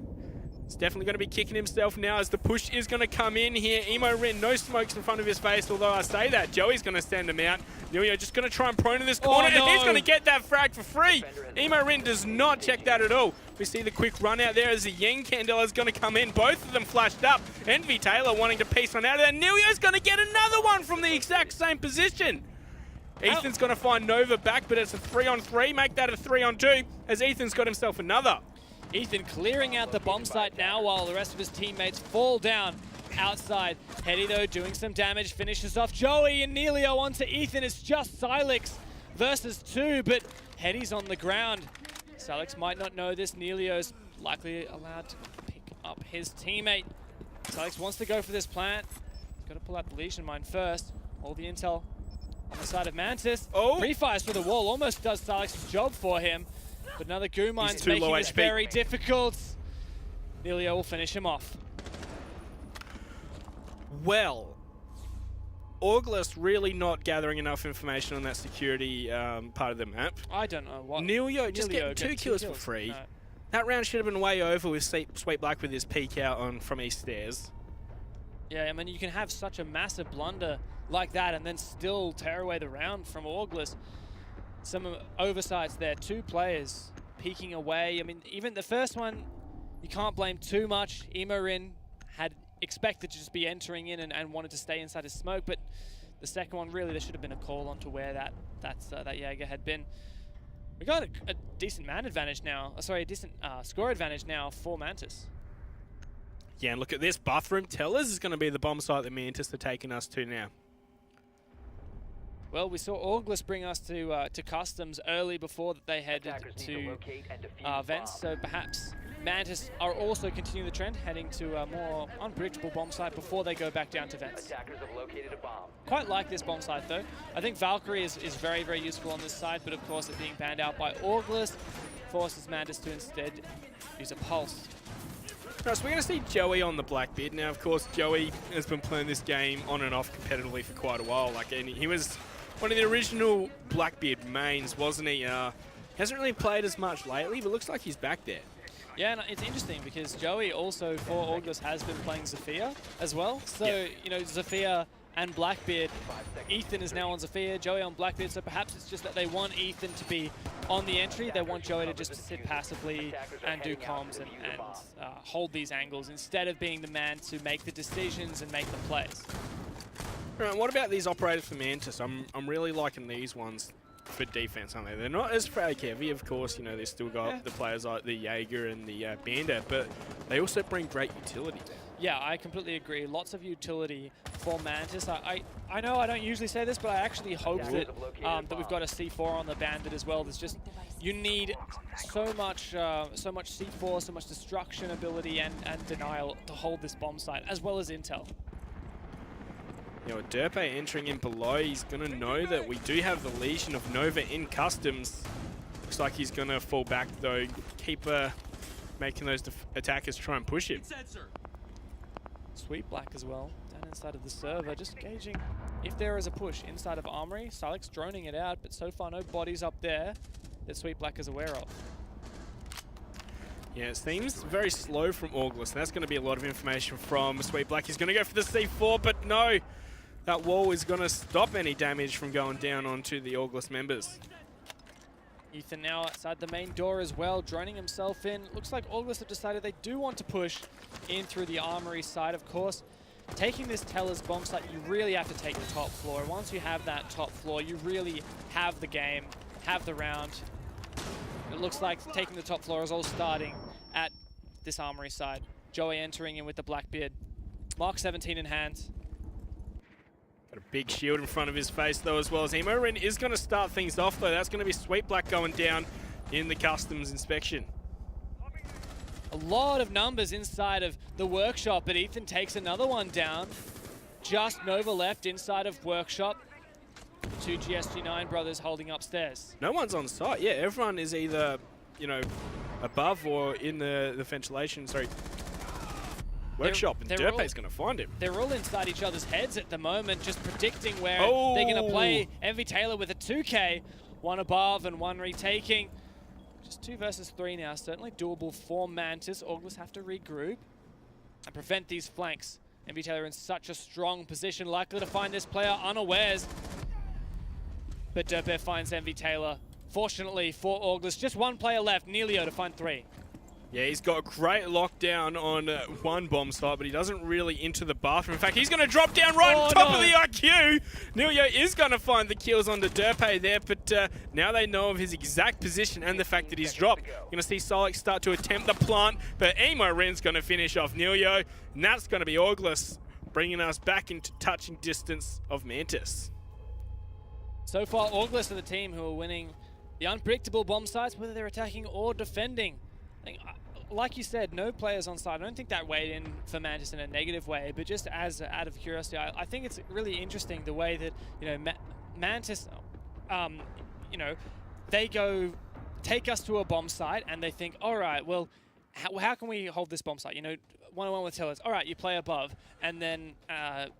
He's definitely going to be kicking himself now as the push is going to come in here. Emo.Rin, no smokes in front of his face, although I say that. Joey's going to send him out. Nilio just going to try and prone in this corner, and he's going to get that frag for free. Emo.Rin does not check that at all. We see the quick run out there as the Yen Candela is going to come in. Both of them flashed up. Invitational wanting to piece one out of there. Nilio's going to get another one from the exact same position. Ethan's going to find Nova back, but it's a 3-on-3. Make that a 3-on-2 as Ethan's got himself another. Ethan clearing out the bomb site now while the rest of his teammates fall down outside. Hetty, though, doing some damage, finishes off Joey and Nilio onto Ethan. It's just Silex versus 2, but Hetty's on the ground. Silex might not know this. Nilio's likely allowed to pick up his teammate. Silex wants to go for this plant. He's got to pull out the Legion Mine first. All the intel on the side of Mantis. Oh! Pre-fires for the wall, almost does Silex's job for him. But another goo mine's making this HP. very difficult. Nilio will finish him off. Well, Orgl3ss really not gathering enough information on that security part of the map. I don't know what. Nilio just getting 2 kills for free. No. That round should have been way over with Sweet Black with his peek out on from East Stairs. Yeah, I mean, you can have such a massive blunder like that and then still tear away the round from Orgl3ss. Some oversights there, 2 players peeking away. I mean, even the first one, you can't blame too much. Emo.Rin had expected to just be entering in and wanted to stay inside his smoke, but the second one, really, there should have been a call on to where that Jaeger had been. We got a decent man advantage now. Sorry, a decent score advantage now for Mantis. Yeah, and look at this. Bathroom Tellers is going to be the bomb site that Mantis are taking us to now. Well, we saw Orgl3ss bring us to customs early before that they headed to vents, so perhaps Mantis are also continuing the trend, heading to a more unpredictable bomb site before they go back down to vents. Quite like this bomb site though. I think Valkyrie is very, very useful on this side, but of course it being banned out by Orgl3ss forces Mantis to instead use a pulse. Right, so we're going to see Joey on the Blackbeard. Now, of course, Joey has been playing this game on and off competitively for quite a while. Like, and he was one of the original Blackbeard mains, wasn't he? Hasn't really played as much lately, but looks like he's back there. Yeah, and it's interesting because Joey also, for Orgl3ss, has been playing Zofia as well. So, you know, Zofia and Blackbeard. Ethan is now on Zofia, Joey on Blackbeard, so perhaps it's just that they want Ethan to be on the entry. They want Joey to just sit passively and do comms and hold these angles instead of being the man to make the decisions and make the plays. Right, what about these operators for Mantis? I'm really liking these ones for defense, aren't they? They're not as frag heavy, of course. You know, they've still got the players like the Jaeger and the Bandit, but they also bring great utility. Yeah, I completely agree. Lots of utility for Mantis. I know I don't usually say this, but I actually hope that we've got a C4 on the Bandit as well. There's just, you need so much C4, so much destruction ability and denial to hold this bomb site, as well as intel. You know, Derpe entering in below, he's going to know that we do have the Legion of Nova in customs. Looks like he's going to fall back though, keep making those attackers try and push him. Sweet Black as well, down inside of the server, just gauging if there is a push inside of Armory. Silex droning it out, but so far no bodies up there that Sweet Black is aware of. Yeah, it seems very slow from Orgl3ss. That's going to be a lot of information from Sweet Black. He's going to go for the C4, but no. That wall is going to stop any damage from going down onto the Orgl3ss members. Ethan now outside the main door as well, droning himself in. Looks like Orgl3ss have decided they do want to push in through the Armory side. Of course, taking this Teller's bomb site, you really have to take the top floor. Once you have that top floor, you really have the game, have the round. It looks like taking the top floor is all starting at this Armory side. Joey entering in with the Blackbeard. Mark 17 in hand. Got a big shield in front of his face though, as well as Emo.Rin is going to start things off though. That's going to be Sweet Black going down in the customs inspection. A lot of numbers inside of the workshop, but Ethan takes another one down. Just Nova left inside of workshop. 2 GSG9 brothers holding upstairs. No one's on site. Yeah, everyone is either, you know, above or in the ventilation, workshop, and Derpe's going to find him. They're all inside each other's heads at the moment, just predicting where they're going to play. Invitational with a 2K one above and one retaking. Just 2 versus 3 now, certainly doable for Mantis. Orgl3ss have to regroup and prevent these flanks. Invitational in such a strong position, likely to find this player unawares. But Dirtbear finds Invitational. Fortunately for Orgl3ss, just 1 player left, Nelio to find 3. Yeah, he's got a great lockdown on one bomb site, but he doesn't really enter the bathroom. In fact, he's going to drop down right on top of the IQ. Nelio is going to find the kills on the Dirtbear there, but now they know of his exact position and the fact that he's dropped. You're going to see Solix start to attempt the plant, but Emo Ren's going to finish off Nelio, and that's going to be Orgl3ss, bringing us back into touching distance of Mantis. So far, Orgl3ss are the team who are winning the unpredictable bomb sites, whether they're attacking or defending. Like you said, no players on site. I don't think that weighed in for Mantis in a negative way, but just as out of curiosity, I think it's really interesting the way that, you know, Mantis, you know, they go take us to a bomb site and they think, all right, well, how can we hold this bomb site? You know, one-on-one with Tellers, all right, you play above, and then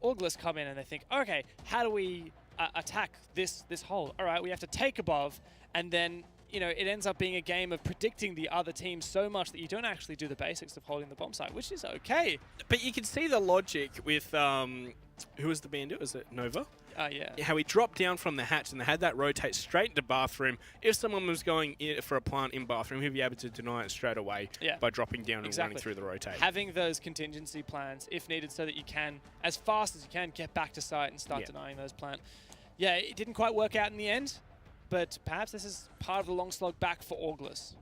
Orgl3ss come in and they think, okay, how do we attack this hold? All right, we have to take above, and then, you know, it ends up being a game of predicting the other team so much that you don't actually do the basics of holding the bomb site, which is okay. But you can see the logic with, who was the bandit? Was it Nova? Yeah. How he dropped down from the hatch and they had that rotate straight into bathroom. If someone was going in for a plant in bathroom, he'd be able to deny it straight away by dropping down and running through the rotate. Having those contingency plans, if needed, so that you can, as fast as you can, get back to site and start denying those plants. Yeah, it didn't quite work out in the end, but perhaps this is part of the long slog back for Orgl3ss.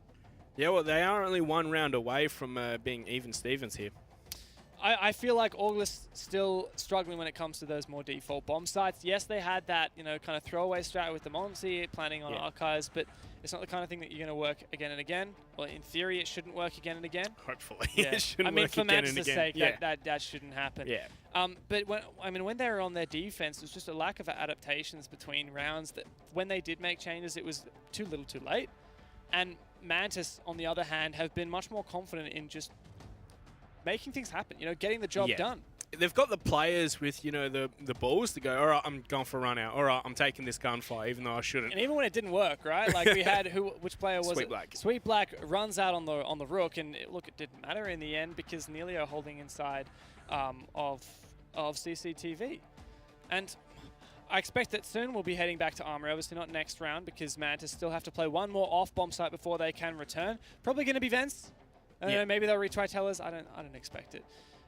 Yeah, well, they are only 1 round away from being even Stevens here. I feel like Orgl3ss still struggling when it comes to those more default bomb sites. Yes, they had that, you know, kind of throwaway strat with the Monty, planning on archives, but it's not the kind of thing that you're going to work again and again. Well, in theory, it shouldn't work again and again. Hopefully, it shouldn't work for again and Mantis' again. sake, that shouldn't happen. Yeah. But when they were on their defense, it was just a lack of adaptations between rounds. That when they did make changes, it was too little, too late. And Mantis, on the other hand, have been much more confident in just making things happen, you know, getting the job done. They've got the players with, you know, the balls to go, all right, I'm going for a run out. All right, I'm taking this gunfire, even though I shouldn't. And even when it didn't work, right? Like we had, which player was Sweet Black. Sweet Black runs out on the rook, and look, it didn't matter in the end because Nelio holding inside of CCTV. And I expect that soon we'll be heading back to Armory, obviously not next round because Mantis still have to play 1 more off bomb site before they can return. Probably going to be Vents. I don't know, maybe they'll retry Tellers. I don't expect it.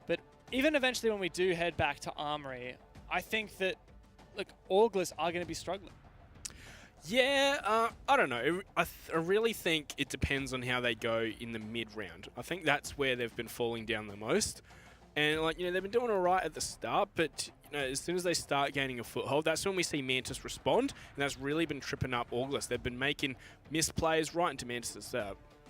But even eventually when we do head back to Armory, I think that, look, Orgl3ss are going to be struggling. Yeah, I don't know. I really think it depends on how they go in the mid-round. I think that's where they've been falling down the most. And, like, you know, they've been doing all right at the start, but, you know, as soon as they start gaining a foothold, that's when we see Mantis respond, and that's really been tripping up Orgl3ss. They've been making misplays right into Mantis'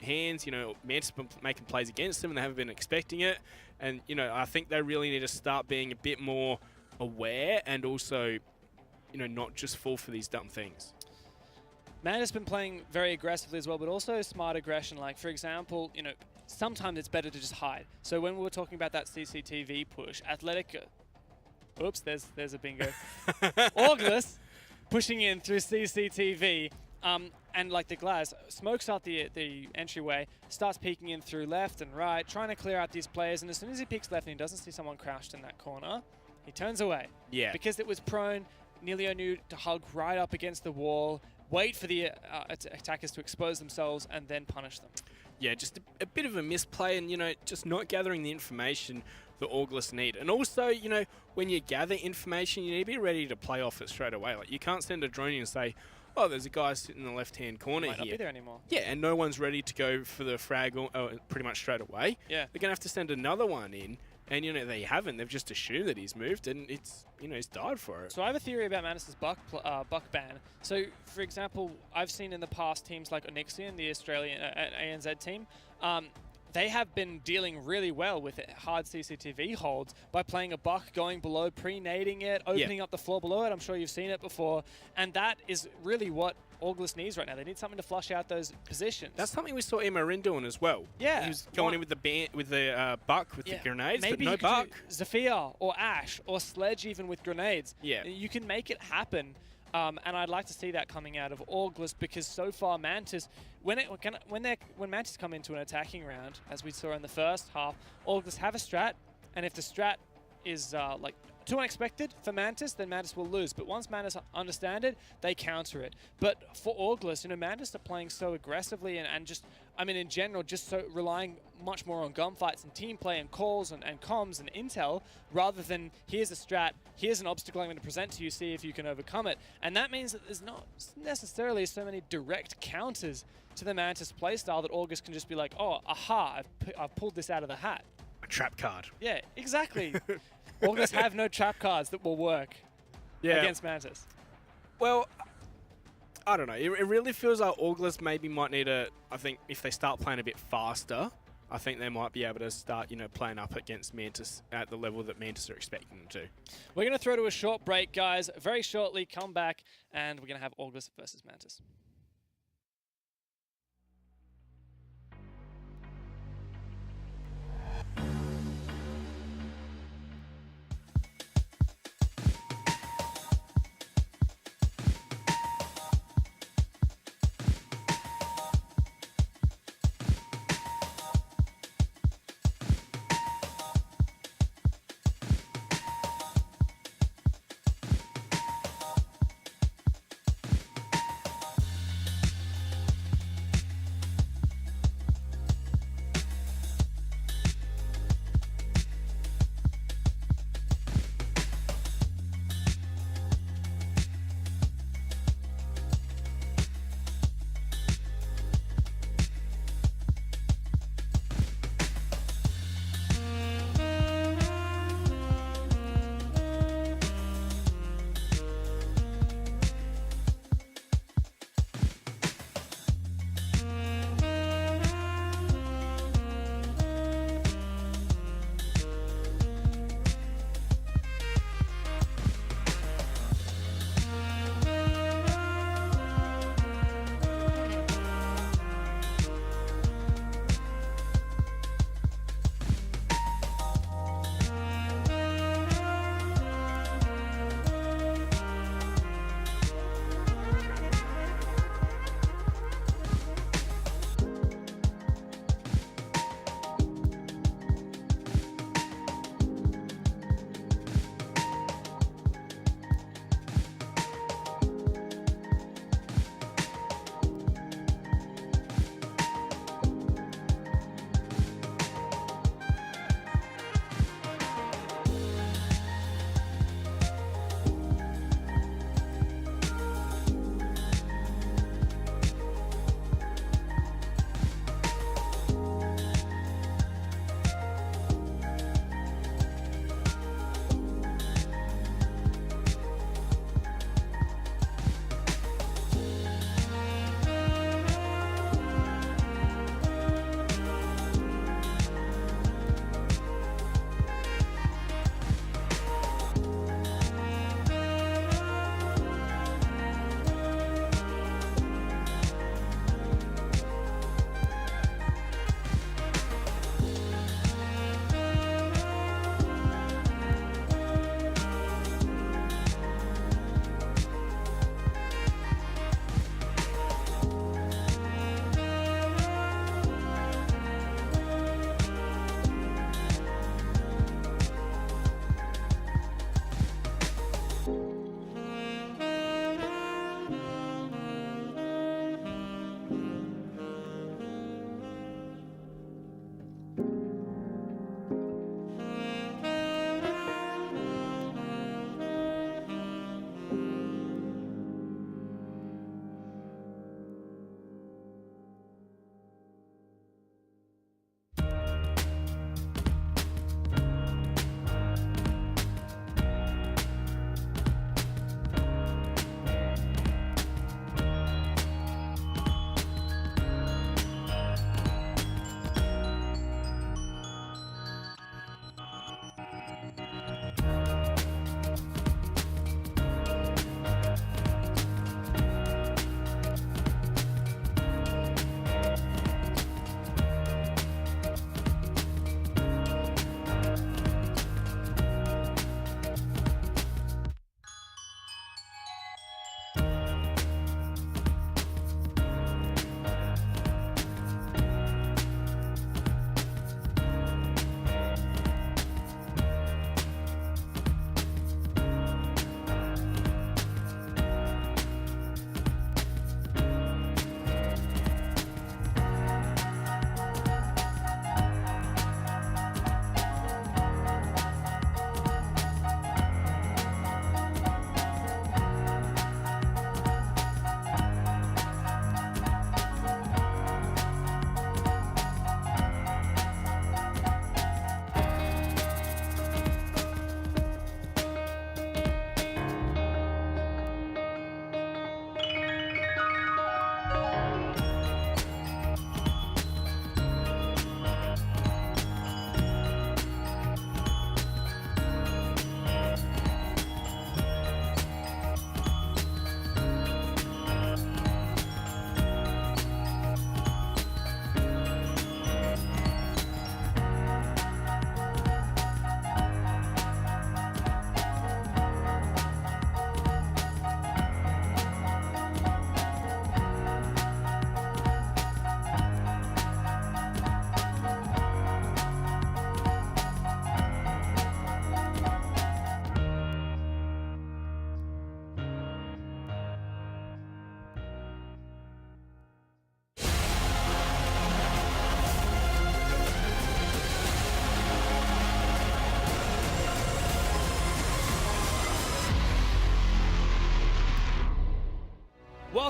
hands. You know, Mantis been making plays against them and they haven't been expecting it. And, you know, I think they really need to start being a bit more aware and also, you know, not just fall for these dumb things. Mantis been playing very aggressively as well, but also smart aggression. Like, for example, you know, sometimes it's better to just hide. So when we were talking about that CCTV push, Athletic... Oops, there's a bingo. Orgl3ss pushing in through CCTV. And like the glass, smokes out the entryway, starts peeking in through left and right, trying to clear out these players, and as soon as he peeks left and he doesn't see someone crouched in that corner, he turns away. Yeah. Because it was prone, Nelio knew to hug right up against the wall, wait for the attackers to expose themselves, and then punish them. Yeah, just a bit of a misplay and, you know, just not gathering the information that Orgl3ss need. And also, you know, when you gather information, you need to be ready to play off it straight away. Like, you can't send a drone in and say, oh, there's a guy sitting in the left-hand corner Might here. not be there anymore. Yeah, and no one's ready to go for the frag pretty much straight away. Yeah. They're going to have to send another one in, and, you know, they haven't. They've just assumed that he's moved, and it's, you know, he's died for it. So I have a theory about Mantis' buck ban. So, for example, I've seen in the past teams like Onyxian, the Australian ANZ team, they have been dealing really well with hard CCTV holds by playing a buck, going below, pre-nading it, opening up the floor below it. I'm sure you've seen it before. And that is really what Orgl3ss needs right now. They need something to flush out those positions. That's something we saw Emma Rin doing as well. Yeah. He was going in with the buck with the grenades, maybe but no buck. Zafir or Ash or Sledge even with grenades. Yeah. You can make it happen. And I'd like to see that coming out of Orgl3ss, because so far Mantis, when Mantis come into an attacking round, as we saw in the first half, Orgl3ss have a strat, and if the strat is like too unexpected for Mantis, then Mantis will lose. But once Mantis understand it, they counter it. But for Orgl3ss, you know, Mantis are playing so aggressively and just, I mean, in general, just so relying much more on gunfights and team play and calls and comms and intel, rather than here's a strat, here's an obstacle I'm going to present to you, see if you can overcome it. And that means that there's not necessarily so many direct counters to the Mantis playstyle that Orgl3ss can just be like, oh, aha, I've pulled this out of the hat. A trap card. Yeah, exactly. Orgl3ss have no trap cards that will work against Mantis. Well, I don't know. It really feels like Orgl3ss maybe might need a, I think if they start playing a bit faster, I think they might be able to start, you know, playing up against Mantis at the level that Mantis are expecting them to. We're going to throw to a short break, guys. Very shortly, come back, and we're going to have Orgl3ss versus Mantis.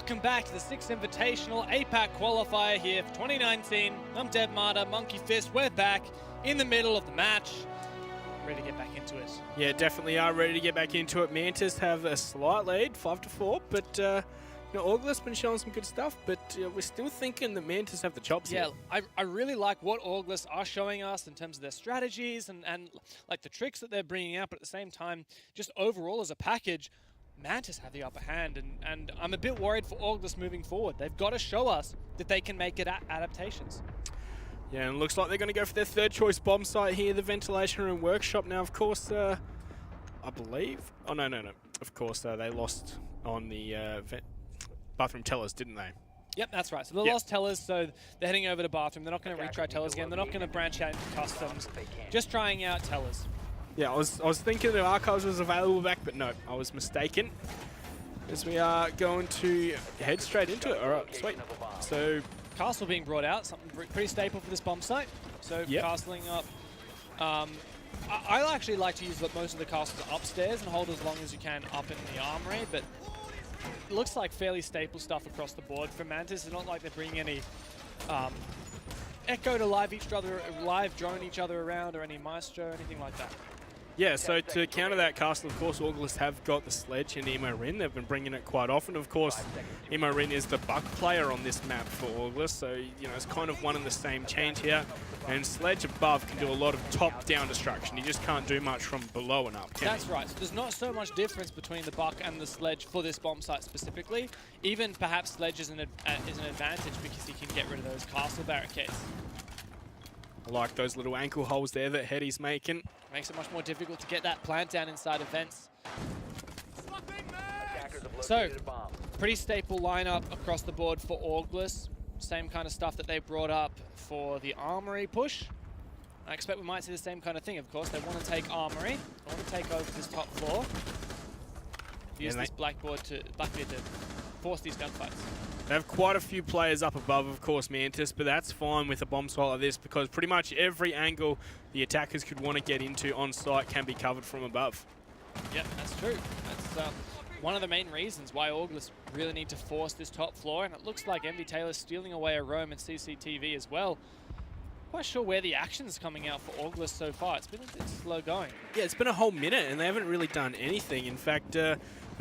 welcome back to the 6th Invitational APAC Qualifier here for 2019. I'm Dev Marta, Mantis Fps. We're back in the middle of the match. Ready to get back into it. Yeah, definitely are ready to get back into it. Mantis have a slight lead, 5-4, but Orgl3ss been showing some good stuff, but we're still thinking that Mantis have the chops here. I really like what Orgl3ss are showing us in terms of their strategies and like the tricks that they're bringing out, but at the same time, just overall as a package, Mantis have the upper hand, and I'm a bit worried for Orgl3ss moving forward. They've got to show us that they can make adaptations. Yeah, and it looks like they're going to go for their third choice bomb site here, the ventilation room workshop. Now, of course, I believe... Oh, no. Of course, they lost on the bathroom tellers, didn't they? Yep, that's right. So they lost tellers, so they're heading over to bathroom. They're not going to retry tellers again. They're not going to branch out into customs. Just trying out tellers. Yeah, I was thinking the archives was available back, but no, I was mistaken. As we are going to head straight into it. All right, sweet. So... Castle being brought out, something pretty staple for this bomb site. So castling up. I actually like to use most of the castles upstairs and hold as long as you can up in the armory, but it looks like fairly staple stuff across the board for Mantis. It's not like they're bringing any Echo to live drone each other around, or any Maestro, anything like that. Yeah, so to counter that castle, of course, Orgl3ss have got the Sledge and Rin. They've been bringing it quite often. Of course, Rin is the buck player on this map for Orgl3ss, so it's kind of one and the same change here. And Sledge above can do a lot of top-down destruction. You just can't do much from below and up. That's right. So there's not so much difference between the buck and the Sledge for this bomb site specifically. Even perhaps Sledge is an advantage because he can get rid of those castle barricades. I like those little ankle holes there that Heady's making. Makes it much more difficult to get that plant down inside of vents. So, pretty staple lineup across the board for Orgl3ss. Same kind of stuff that they brought up for the armory push. I expect we might see the same kind of thing, of course. They want to take armory. They want to take over this top floor. Use this Blackbeard to force these gunfights. They have quite a few players up above, of course, Mantis, but that's fine with a bomb site like this because pretty much every angle the attackers could want to get into on site can be covered from above. Yep, that's true. That's one of the main reasons why Orgl3ss really need to force this top floor, and it looks like Invitational stealing away a roam and CCTV as well. Quite sure where the action's coming out for Orgl3ss so far. It's been a bit slow going. Yeah, it's been a whole minute and they haven't really done anything. In fact, they're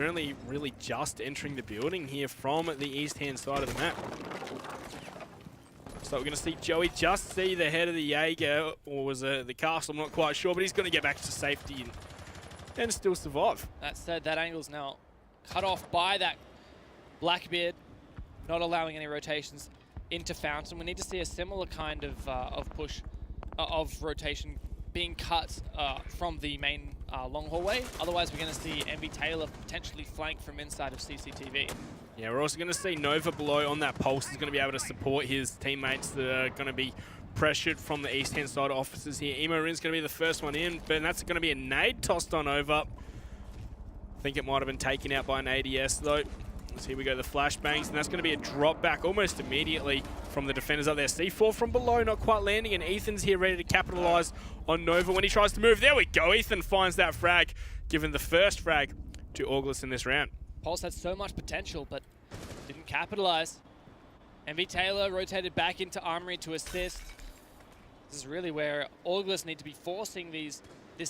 only really just entering the building here from the east-hand side of the map. So we're going to see Joey just see the head of the Jaeger, or was it the castle, I'm not quite sure, but he's going to get back to safety and still survive. That said, that angle's now cut off by that Blackbeard, not allowing any rotations into Fountain. We need to see a similar kind of push, of rotation being cut from the main long hallway. Otherwise, we're going to see Invitational potentially flank from inside of CCTV. Yeah, we're also going to see Nova below on that pulse. Is going to be able to support his teammates that are going to be pressured from the east-hand side officers here. Rin's going to be the first one in, but that's going to be a nade tossed on over. I think it might have been taken out by an ADS though. So here we go, the flashbangs, and that's going to be a drop back almost immediately from the defenders up there. C4 from below, not quite landing, and Ethan's here ready to capitalize on Nova when he tries to move. There we go, Ethan finds that frag, given the first frag to Orgl3ss in this round. Pulse had so much potential, but didn't capitalize. Invitational rotated back into Armory to assist. This is really where Orgl3ss need to be forcing this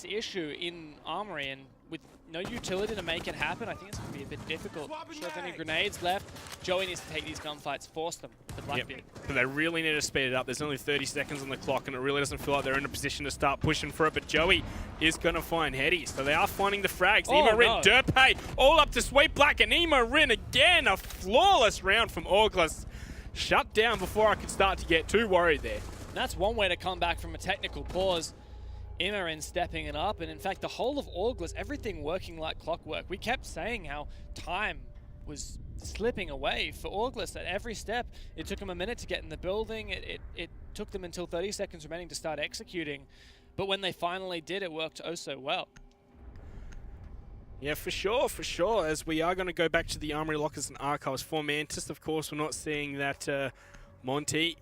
issue in Armory, and with no utility to make it happen, I think it's going to be a bit difficult. Not sure if any grenades left. Joey needs to take these gunfights, force them. The Blackbeard. But they really need to speed it up. There's only 30 seconds on the clock, and it really doesn't feel like they're in a position to start pushing for it. But Joey is going to find Heady, so they are finding the frags. Rin, Derpay, all up to Sweet Black, and Rin again. A flawless round from Orgl3ss. Shut down before I could start to get too worried there. And that's one way to come back from a technical pause. Rin stepping it up, and in fact the whole of Orgl3ss, everything working like clockwork. We kept saying how time was slipping away for Orgl3ss at every step. It took them a minute to get in the building, it took them until 30 seconds remaining to start executing, but when they finally did, it worked oh so well. Yeah, for sure, as we are going to go back to the Armory Lockers and Archives for Mantis. Of course, we're not seeing that Monty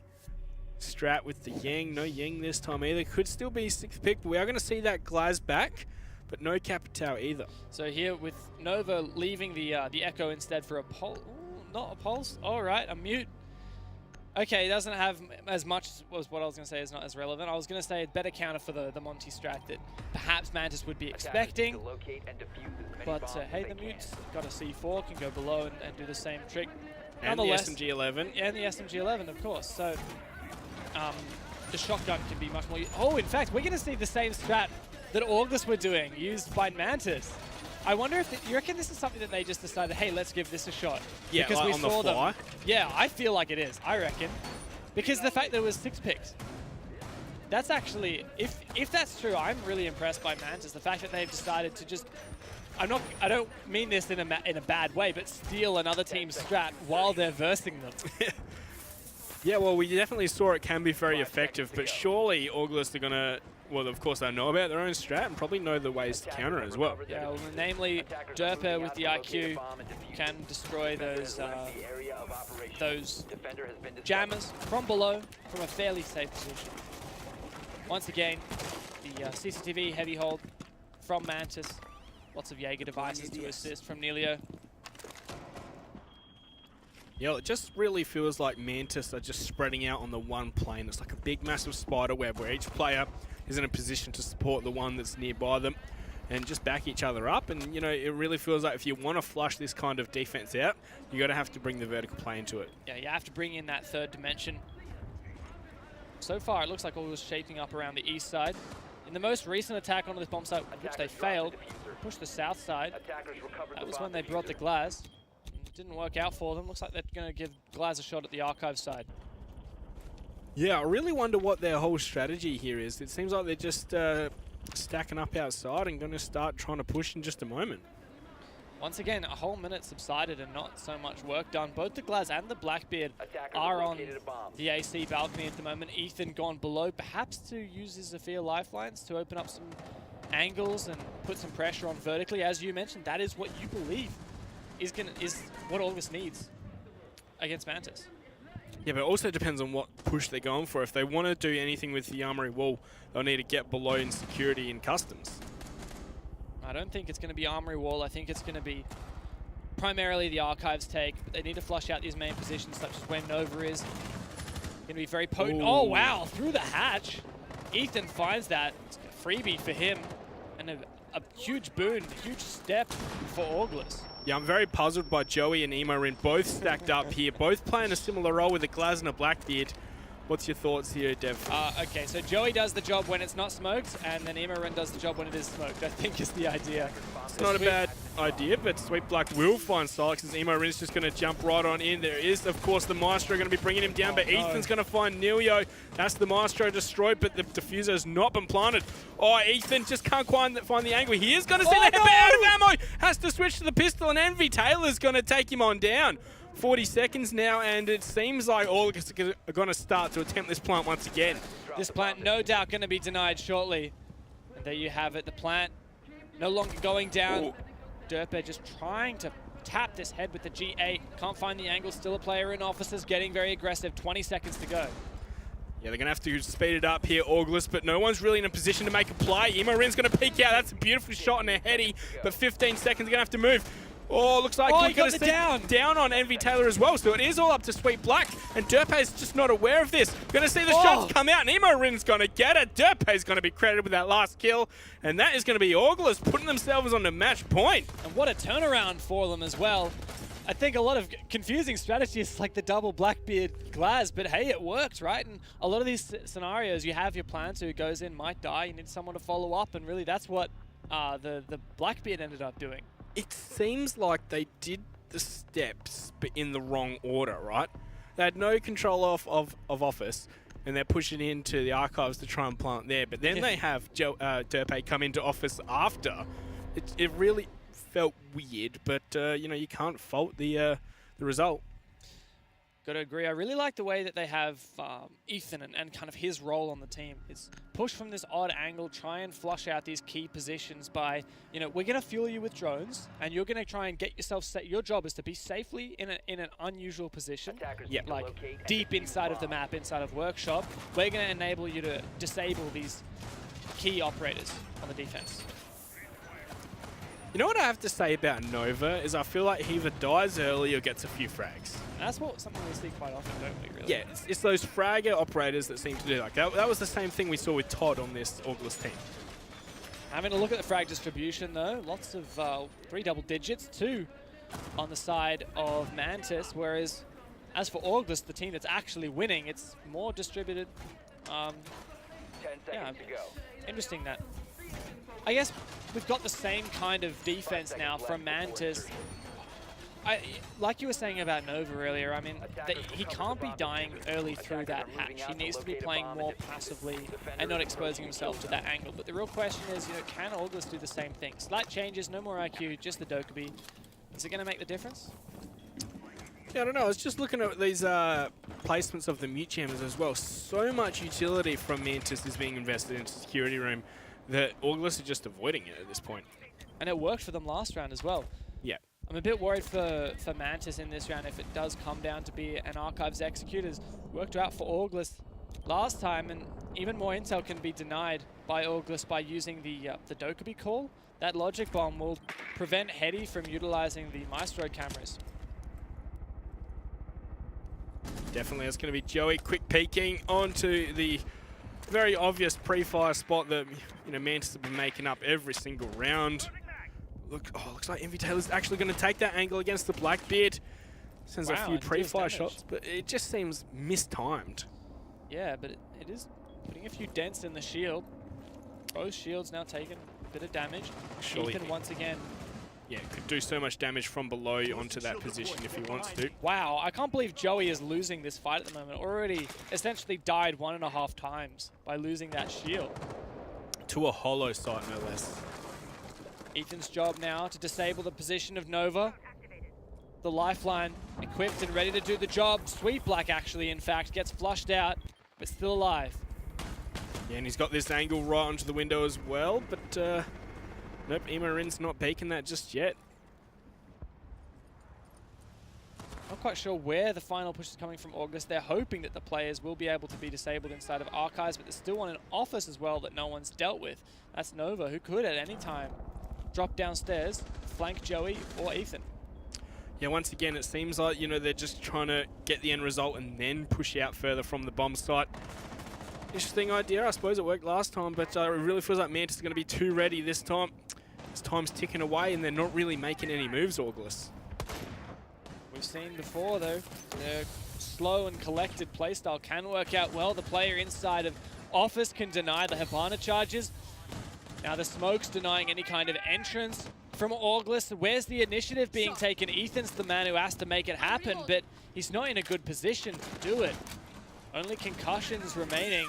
strat with the Yang. No Yang this time either. Could still be 6th pick, but we are going to see that Glaz back, but no Capitao either. So here with Nova leaving the Echo instead for a Pulse. not a pulse. All right, a mute. Okay, it doesn't have as much as what I was going to say is not as relevant. I was going to say a better counter for the Monty strat that perhaps Mantis would be expecting. But hey, the mute's got a C4, can go below and do the same trick. And the SMG-11. Yeah, and the SMG-11, of course. So the shotgun can be much more... Oh, in fact, we're going to see the same strat that Orgl3ss were doing, used by Mantis. I wonder if you reckon this is something that they just decided, hey, let's give this a shot. Yeah, because like we on saw the fly? them. Yeah, I feel like it is. I reckon. Because the fact that it was 6 picks. That's actually, if that's true, I'm really impressed by Mantis. The fact that they've decided to just, I don't mean this in a bad way, but steal another team's strat while they're versing them. Yeah, well, we definitely saw it can be very effective, but surely Orgl3ss are going to, well, of course, they know about their own strat and probably know the ways to counter it as well. Yeah, well, namely, Orgl3ss with the IQ can destroy those jammers from below from a fairly safe position. Once again, the CCTV heavy hold from Mantis. Lots of Jaeger devices to assist from Nelio. Yeah, it just really feels like Mantis are just spreading out on the one plane. It's like a big, massive spider web where each player is in a position to support the one that's nearby them and just back each other up. And, you know, it really feels like if you want to flush this kind of defense out, you got to have to bring the vertical play into it. Yeah, you have to bring in that third dimension. So far, it looks like all was shaping up around the east side. In the most recent attack onto this bomb site, which they failed, pushed the south side. That was when they brought the Glaz. Didn't work out for them. Looks like they're going to give Glaz a shot at the archive side. Yeah, I really wonder what their whole strategy here is. It seems like they're just stacking up outside and going to start trying to push in just a moment. Once again, a whole minute subsided and not so much work done. Both the Glaz and the Blackbeard are on the AC balcony at the moment. Ethan gone below, perhaps to use his Zephyr lifelines to open up some angles and put some pressure on vertically. As you mentioned, that is what you believe is what Orgl3ss needs against Mantis. Yeah, but it also depends on what push they're going for. If they want to do anything with the armory wall, they'll need to get below in security and customs. I don't think it's going to be armory wall. I think it's going to be primarily the archives take. But they need to flush out these main positions, such as where Nova is. Going to be very potent. Ooh. Oh, wow. Through the hatch. Ethan finds that. It's a freebie for him. And a huge boon, a huge step for Orgl3ss. Yeah, I'm very puzzled by Joey and Emorin both stacked up here, both playing a similar role with a Glaz and a Blackbeard. What's your thoughts here, Dev? Okay, so Joey does the job when it's not smoked, and then Emorin does the job when it is smoked, I think is the idea. It's not a bad idea, but Sweet Black will find Silex as Emorin's just going to jump right on in. There is, of course, the Maestro going to be bringing him down, but Ethan's going to find Nelio. That's the Maestro destroyed, but the diffuser has not been planted. Oh, Ethan just can't quite find the angle. He is going to send a headbutt out of ammo. Has to switch to the pistol, and Envy Taylor's going to take him on down. 40 seconds now, and it seems like Orgl3ss are going to start to attempt this plant once again. This plant no doubt going to be denied shortly. And there you have it, the plant no longer going down. Orgl3ss just trying to tap this head with the G8. Can't find the angle, still a player in officers, getting very aggressive. 20 seconds to go. Yeah, they're going to have to speed it up here, Orgl3ss, but no one's really in a position to make a play. Emorin's going to peek out. That's a beautiful shot on a heady, but 15 seconds, they're going to have to move. Oh, looks like we're he got the down on Envy Taylor as well, so it is all up to Sweet Black, and Orgl3ss just not aware of this. Going to see the shots come out, and Emorin's going to get it. Orgl3ss going to be credited with that last kill, and that is going to be Orgl3ss putting themselves on the match point. And what a turnaround for them as well. I think a lot of confusing strategies like the double Blackbeard Glaz, but hey, it worked, right? And a lot of these scenarios, you have your plants who goes in, might die, you need someone to follow up, and really that's what the Blackbeard ended up doing. It seems like they did the steps, but in the wrong order, right? They had no control of office, and they're pushing into the archives to try and plant there. But then they have Orgl3ss come into office after. It really felt weird, but you know, you can't fault the result. Got to agree. I really like the way that they have Ethan and kind of his role on the team. It's push from this odd angle, try and flush out these key positions by, you know, we're going to fuel you with drones, and you're going to try and get yourself set. Your job is to be safely in an unusual position, like deep inside of the map, inside of workshop. We're going to enable you to disable these key operators on the defense. You know what I have to say about Nova is I feel like he either dies early or gets a few frags. And that's something we see quite often, don't we, really? Yeah, it's those fragger operators that seem to do like that. That was the same thing we saw with Todd on this Orgl3ss team. Having a look at the frag distribution, though, lots of 3 double digits, 2 on the side of Mantis, whereas as for Orgl3ss, the team that's actually winning, it's more distributed. 10 seconds to go. Interesting that. I guess we've got the same kind of defense now from Mantis. Like you were saying about Nova earlier, I mean, he can't be dying early through that hatch. He needs to be playing more passively and not exposing himself to that angle. But the real question is, you know, can Orgl3ss do the same thing? Slight changes, no more IQ, just the Dokkaebi. Is it going to make the difference? Yeah, I don't know. I was just looking at these placements of the mute jammers as well. So much utility from Mantis is being invested into security room that Orgl3ss are just avoiding it at this point. And it worked for them last round as well. Yeah. I'm a bit worried for Mantis in this round if it does come down to be an Archives Executors. Worked out for Orgl3ss last time, and even more intel can be denied by Orgl3ss by using the Dokkaebi call. That logic bomb will prevent Heady from utilizing the Maestro cameras. Definitely, it's going to be Joey quick peeking onto the very obvious pre-fire spot that Mantis have been making up every single round. Looks like Invitational's actually going to take that angle against the Blackbeard. Sends a few pre-fire shots, but it just seems mistimed. Yeah, but it is putting a few dents in the shield. Both shields now taking a bit of damage. Surely Ethan once again. Yeah, could do so much damage from below onto that position if he wants to. Wow, I can't believe Joey is losing this fight at the moment. Already essentially died 1.5 times by losing that shield. To a hollow site, no less. Ethan's job now to disable the position of Nova. The lifeline equipped and ready to do the job. Sweet Black actually, in fact, gets flushed out, but still alive. Yeah, and he's got this angle right onto the window as well, but nope, Imarin's not baking that just yet. Not quite sure where the final push is coming from Orgl3ss. They're hoping that the players will be able to be disabled inside of Archives, but there's still one in Office as well that no one's dealt with. That's Nova, who could at any time drop downstairs, flank Joey or Ethan. Yeah, once again, it seems like, they're just trying to get the end result and then push out further from the bomb site. Interesting idea. I suppose it worked last time, but it really feels like Mantis is going to be too ready this time. As time's ticking away and they're not really making any moves, Orgl3ss. We've seen before, though, their slow and collected playstyle can work out well. The player inside of Office can deny the Hibana charges. Now the smoke's denying any kind of entrance from Orgl3ss. Where's the initiative being taken? Ethan's the man who has to make it happen, but he's not in a good position to do it. Only concussions remaining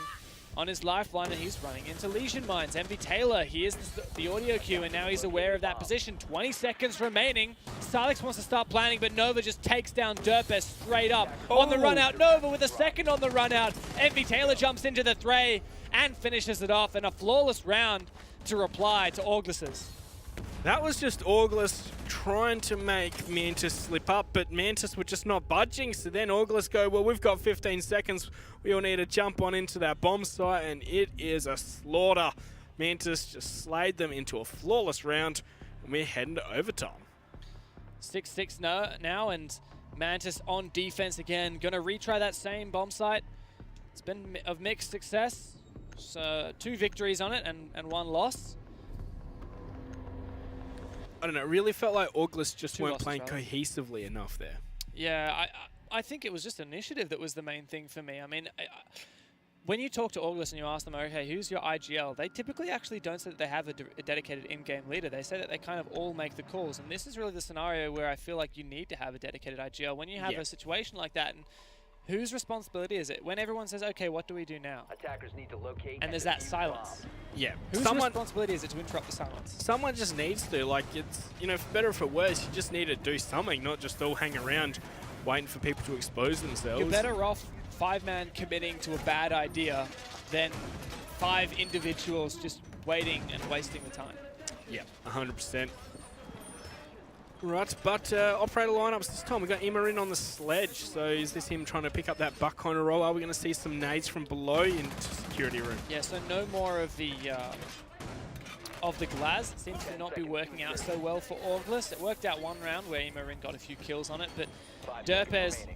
on his lifeline, and he's running into Lesion Mines. Invitational hears the audio cue, and now he's aware of that position. 20 seconds remaining. Silex wants to start planning, but Nova just takes down Orgl3ss straight up. On the run out, Nova with a second on the run out. Invitational jumps into the fray and finishes it off, and a flawless round to reply to Orgl3ss. That was just Orgl3ss trying to make Mantis slip up, but Mantis were just not budging. So then Orgl3ss go, well, we've got 15 seconds. We all need to jump on into that bomb site, and it is a slaughter. Mantis just slayed them into a flawless round, and we're heading to overtime. 6-6 now, and Mantis on defense again. Gonna retry that same bomb site. It's been of mixed success. So 2 victories on it and 1 loss. I don't know, it really felt like Orgl3ss just 2 weren't losses, playing rather. cohesively enough there. Yeah, I think it was just initiative that was the main thing for me. I mean, when you talk to Orgl3ss and you ask them, okay, who's your IGL? They typically actually don't say that they have a dedicated in-game leader. They say that they kind of all make the calls. And this is really the scenario where I feel like you need to have a dedicated IGL. When you have a situation like that, and whose responsibility is it? When everyone says, okay, what do we do now? Attackers need to locate And there's that silence. Yeah. Whose responsibility is it to interrupt the silence? Someone just needs to, like, it's, for better or for worse, you just need to do something, not just all hang around waiting for people to expose themselves. You're better off 5-man committing to a bad idea than 5 individuals just waiting and wasting the time. Yeah, 100%. Right, but operator lineups this time. We've got Imarin on the sledge. So is this him trying to pick up that buck kind of role? Are we going to see some nades from below into security room? Yeah, so no more of the of the Glaz seems to not be working out so well for Orgl3ss. It worked out one round where Imorin got a few kills on it, but Orgl3ss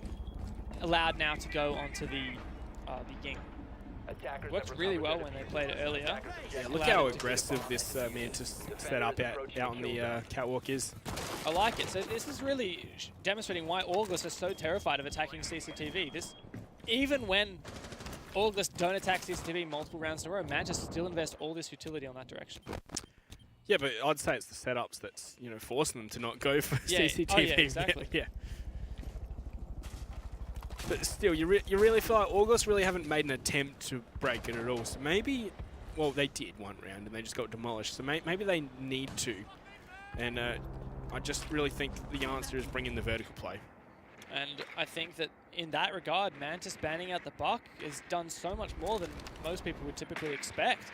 allowed now to go onto the Ying. Worked really well when they played it earlier. Yeah, look how aggressive this Mantis setup out on the catwalk is. I like it. So this is really demonstrating why Orgl3ss are so terrified of attacking CCTV. Even when Orgl3ss don't attack CCTV multiple rounds in a row, Mantis still invest all this utility on that direction. Yeah, but I'd say it's the setups that's forcing them to not go for CCTV. Oh, yeah, exactly. Yeah. But still, you really feel like Orgl3ss really haven't made an attempt to break it at all. So maybe, well, they did one round and they just got demolished. So maybe they need to. And I just really think the answer is bring in the vertical play. And I think that in that regard, Mantis banning out the buck has done so much more than most people would typically expect.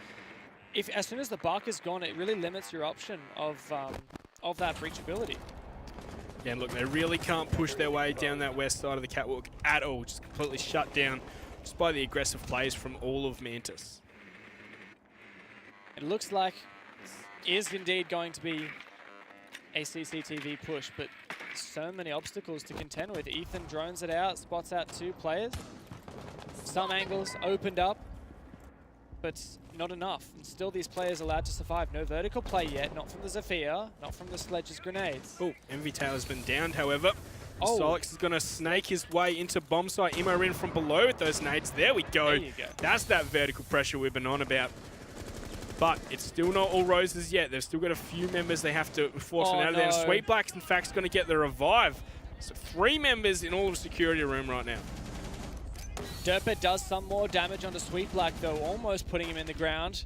As soon as the buck is gone, it really limits your option of that breachability. Yeah, and look, they really can't push their way down that west side of the catwalk at all. Just completely shut down just by the aggressive plays from all of Mantis. It looks like it is indeed going to be a CCTV push, but so many obstacles to contend with. Ethan drones it out, spots out 2 players. Some angles opened up, but not enough. And still these players allowed to survive. No vertical play yet, not from the Zafir, not from the Sledge's grenades. Oh, Invitational's been downed, however. Oh. Solix is going to snake his way into bomb site. Imo in from below with those nades. There we go. There you go. That's that vertical pressure we've been on about. But it's still not all roses yet. They've still got a few members they have to force them out of there. And Sweet Black's, in fact, is going to get the revive. So 3 members in all of security room right now. Orgl3ss does some more damage onto Sweet Black, though, almost putting him in the ground.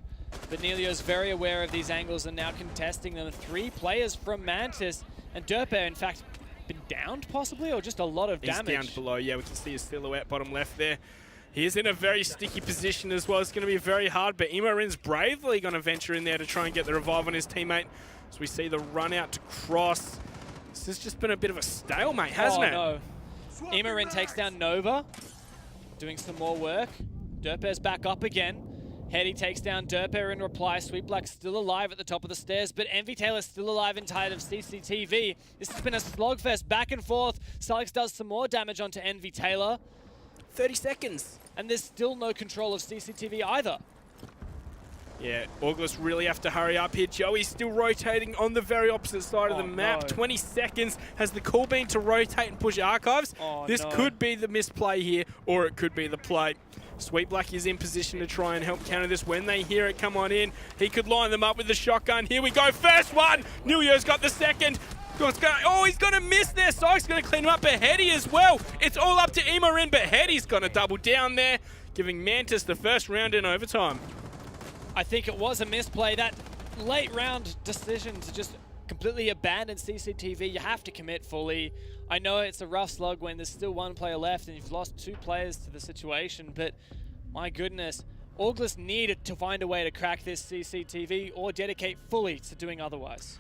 But Neilio's very aware of these angles and now contesting them. 3 players from Mantis. And Orgl3ss, in fact, been downed possibly, or just a lot of damage? He's downed below. Yeah, we can see his silhouette bottom left there. He is in a very sticky position as well. It's going to be very hard, but Imorin's bravely going to venture in there to try and get the revive on his teammate. So we see the run out to cross. This has just been a bit of a stalemate, hasn't it? No. Imorin takes down Nova, doing some more work. Orgl3ss's back up again. Hetty takes down Orgl3ss in reply. Sweet Black's still alive at the top of the stairs, but Invitational's still alive and tired of CCTV. This has been a slogfest back and forth. Solix does some more damage onto Invitational. 30 seconds. And there's still no control of CCTV either. Yeah, Orgl3ss really have to hurry up here. Joey's still rotating on the very opposite side of the map. No. 20 seconds. Has the call been to rotate and push archives? This could be the misplay here, or it could be the play. Sweet Black is in position to try and help counter this when they hear it come on in. He could line them up with the shotgun. Here we go. First one. Nilio's got the second. Oh, he's going to miss there. Sock's going to clean him up, but Hetty as well. It's all up to Imorin, but Hetty's going to double down there, giving Mantis the first round in overtime. I think it was a misplay. That late round decision to just completely abandon CCTV, you have to commit fully. I know it's a rough slug when there's still 1 player left and you've lost 2 players to the situation, but my goodness, Orgl3ss needed to find a way to crack this CCTV or dedicate fully to doing otherwise.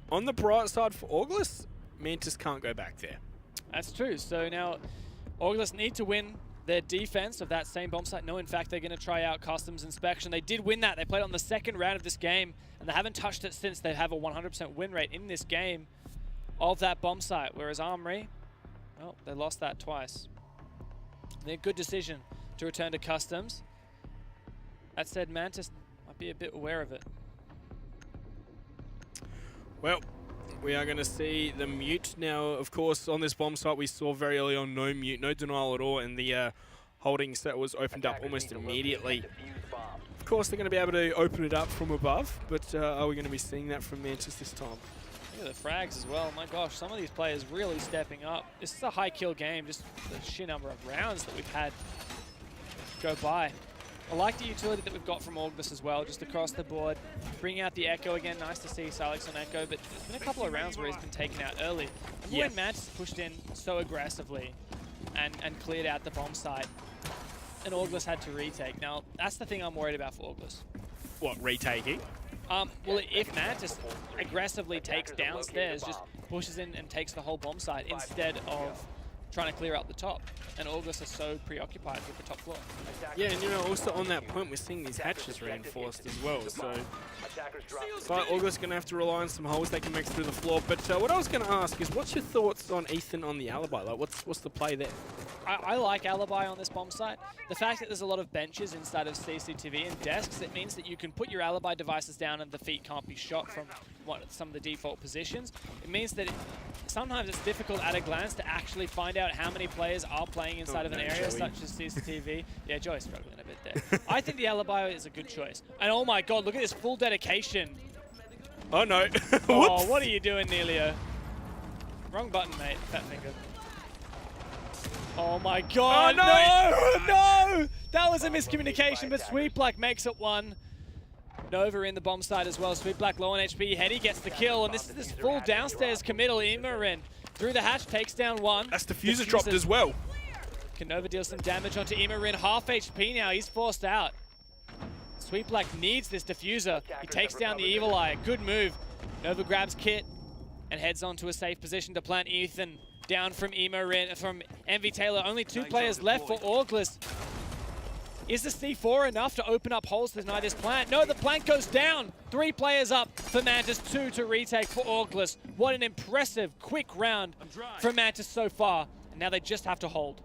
On the bright side for Orgl3ss, Mantis can't go back there. That's true. So now Orgl3ss need to win their defense of that same bomb site. No, in fact, they're going to try out customs inspection. They did win that. They played on the 2nd round of this game, and they haven't touched it since. They have a 100% win rate in this game of that bomb site, whereas Armory, well, they lost that twice. They're a good decision to return to customs. That said, Mantis might be a bit aware of it. Well, we are going to see the mute now. Of course, on this bomb site, we saw very early on no mute, no denial at all, and the holding set was opened up almost immediately. Of course, they're going to be able to open it up from above, but are we going to be seeing that from Mantis this time? Look at the frags as well. My gosh, some of these players really stepping up. This is a high kill game, just the sheer number of rounds that we've had go by. I like the utility that we've got from Orgl3ss as well, just across the board. Bringing out the Echo again, nice to see Solix on Echo, but there's been a couple of rounds where he's been taken out early. Remember when Mantis pushed in so aggressively and cleared out the bomb site, and Orgl3ss had to retake. Now, that's the thing I'm worried about for Orgl3ss. What, retaking? Well, if Mantis aggressively takes downstairs, just pushes in and takes the whole bomb site instead of trying to clear out the top. And Orgl3ss are so preoccupied with the top floor. Yeah, and you know, also on that point, we're seeing these hatches reinforced as well. So Orgl3ss going to have to rely on some holes they can make through the floor. But what I was going to ask is, what's your thoughts on Ethan on the alibi? Like, what's the play there? I like alibi on this bomb site. The fact that there's a lot of benches inside of CCTV and desks, it means that you can put your alibi devices down and the feet can't be shot from some of the default positions. It means that sometimes it's difficult at a glance to actually find out how many players are playing inside of an area such as CCTV. Yeah, Joey's struggling a bit there. I think the alibi is a good choice. And oh my god, look at this full dedication. Oh no. Oh, what are you doing, Nelia? Wrong button, mate. Fat finger. Oh my god, oh, no! No! That was a miscommunication, but Sweet Black makes it one. Nova in the bomb side as well. Sweet Black low on HP. Hetty gets the kill, and this is this full downstairs committal. Imarin through the hatch takes down one. That's diffuser dropped as well. Can Nova deal some damage onto Imarin. Half HP now. He's forced out. Sweet Black needs this diffuser. He takes down the Evil Eye. Good move. Nova grabs Kit and heads on to a safe position to plant Ethan. Down from from MV Taylor. Only 2 players left for Orgl3ss. Is the C4 enough to open up holes to deny this plant? No, the plant goes down. 3 players up for Mantis, 2 to retake for Orgl3ss. What an impressive, quick round from Mantis so far. And now they just have to hold.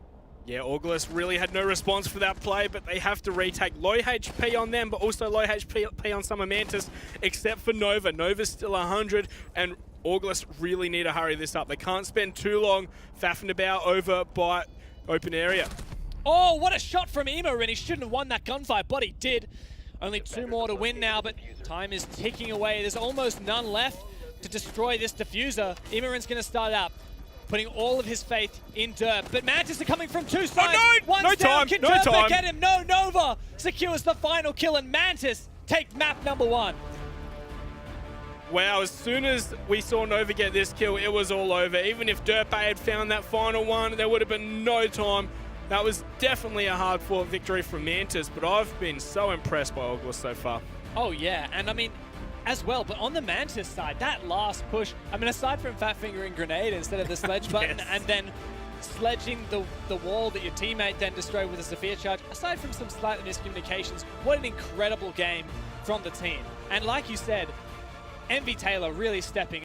Yeah, Orgl3ss really had no response for that play, but they have to retake. Low HP on them, but also low HP on some of Mantis, except for Nova. Nova's still 100, and Orgl3ss really need to hurry this up. They can't spend too long faffing about over by open area. Oh, what a shot from Imarin. He shouldn't have won that gunfight, but he did. Only 2 more to win now, but time is ticking away. There's almost none left to destroy this diffuser. Imarin's going to start out, putting all of his faith in Derp. But Mantis are coming from 2 sides. Oh, no! One's No down. time! Can No Derp time! get him? No, Nova secures the final kill, and Mantis take map number 1. Wow, as soon as we saw Nova get this kill, it was all over. Even if Derp had found that final one, there would have been no time. That was definitely a hard-fought victory from Mantis, but I've been so impressed by Orgl3ss so far. Oh, yeah, and I mean, as well, but on the Mantis side, that last push, I mean, aside from fat fingering grenade instead of the sledge button, Yes. and then sledging the wall that your teammate then destroyed with a Sophia charge, aside from some slight miscommunications, what an incredible game from the team. And like you said, MV Taylor really stepping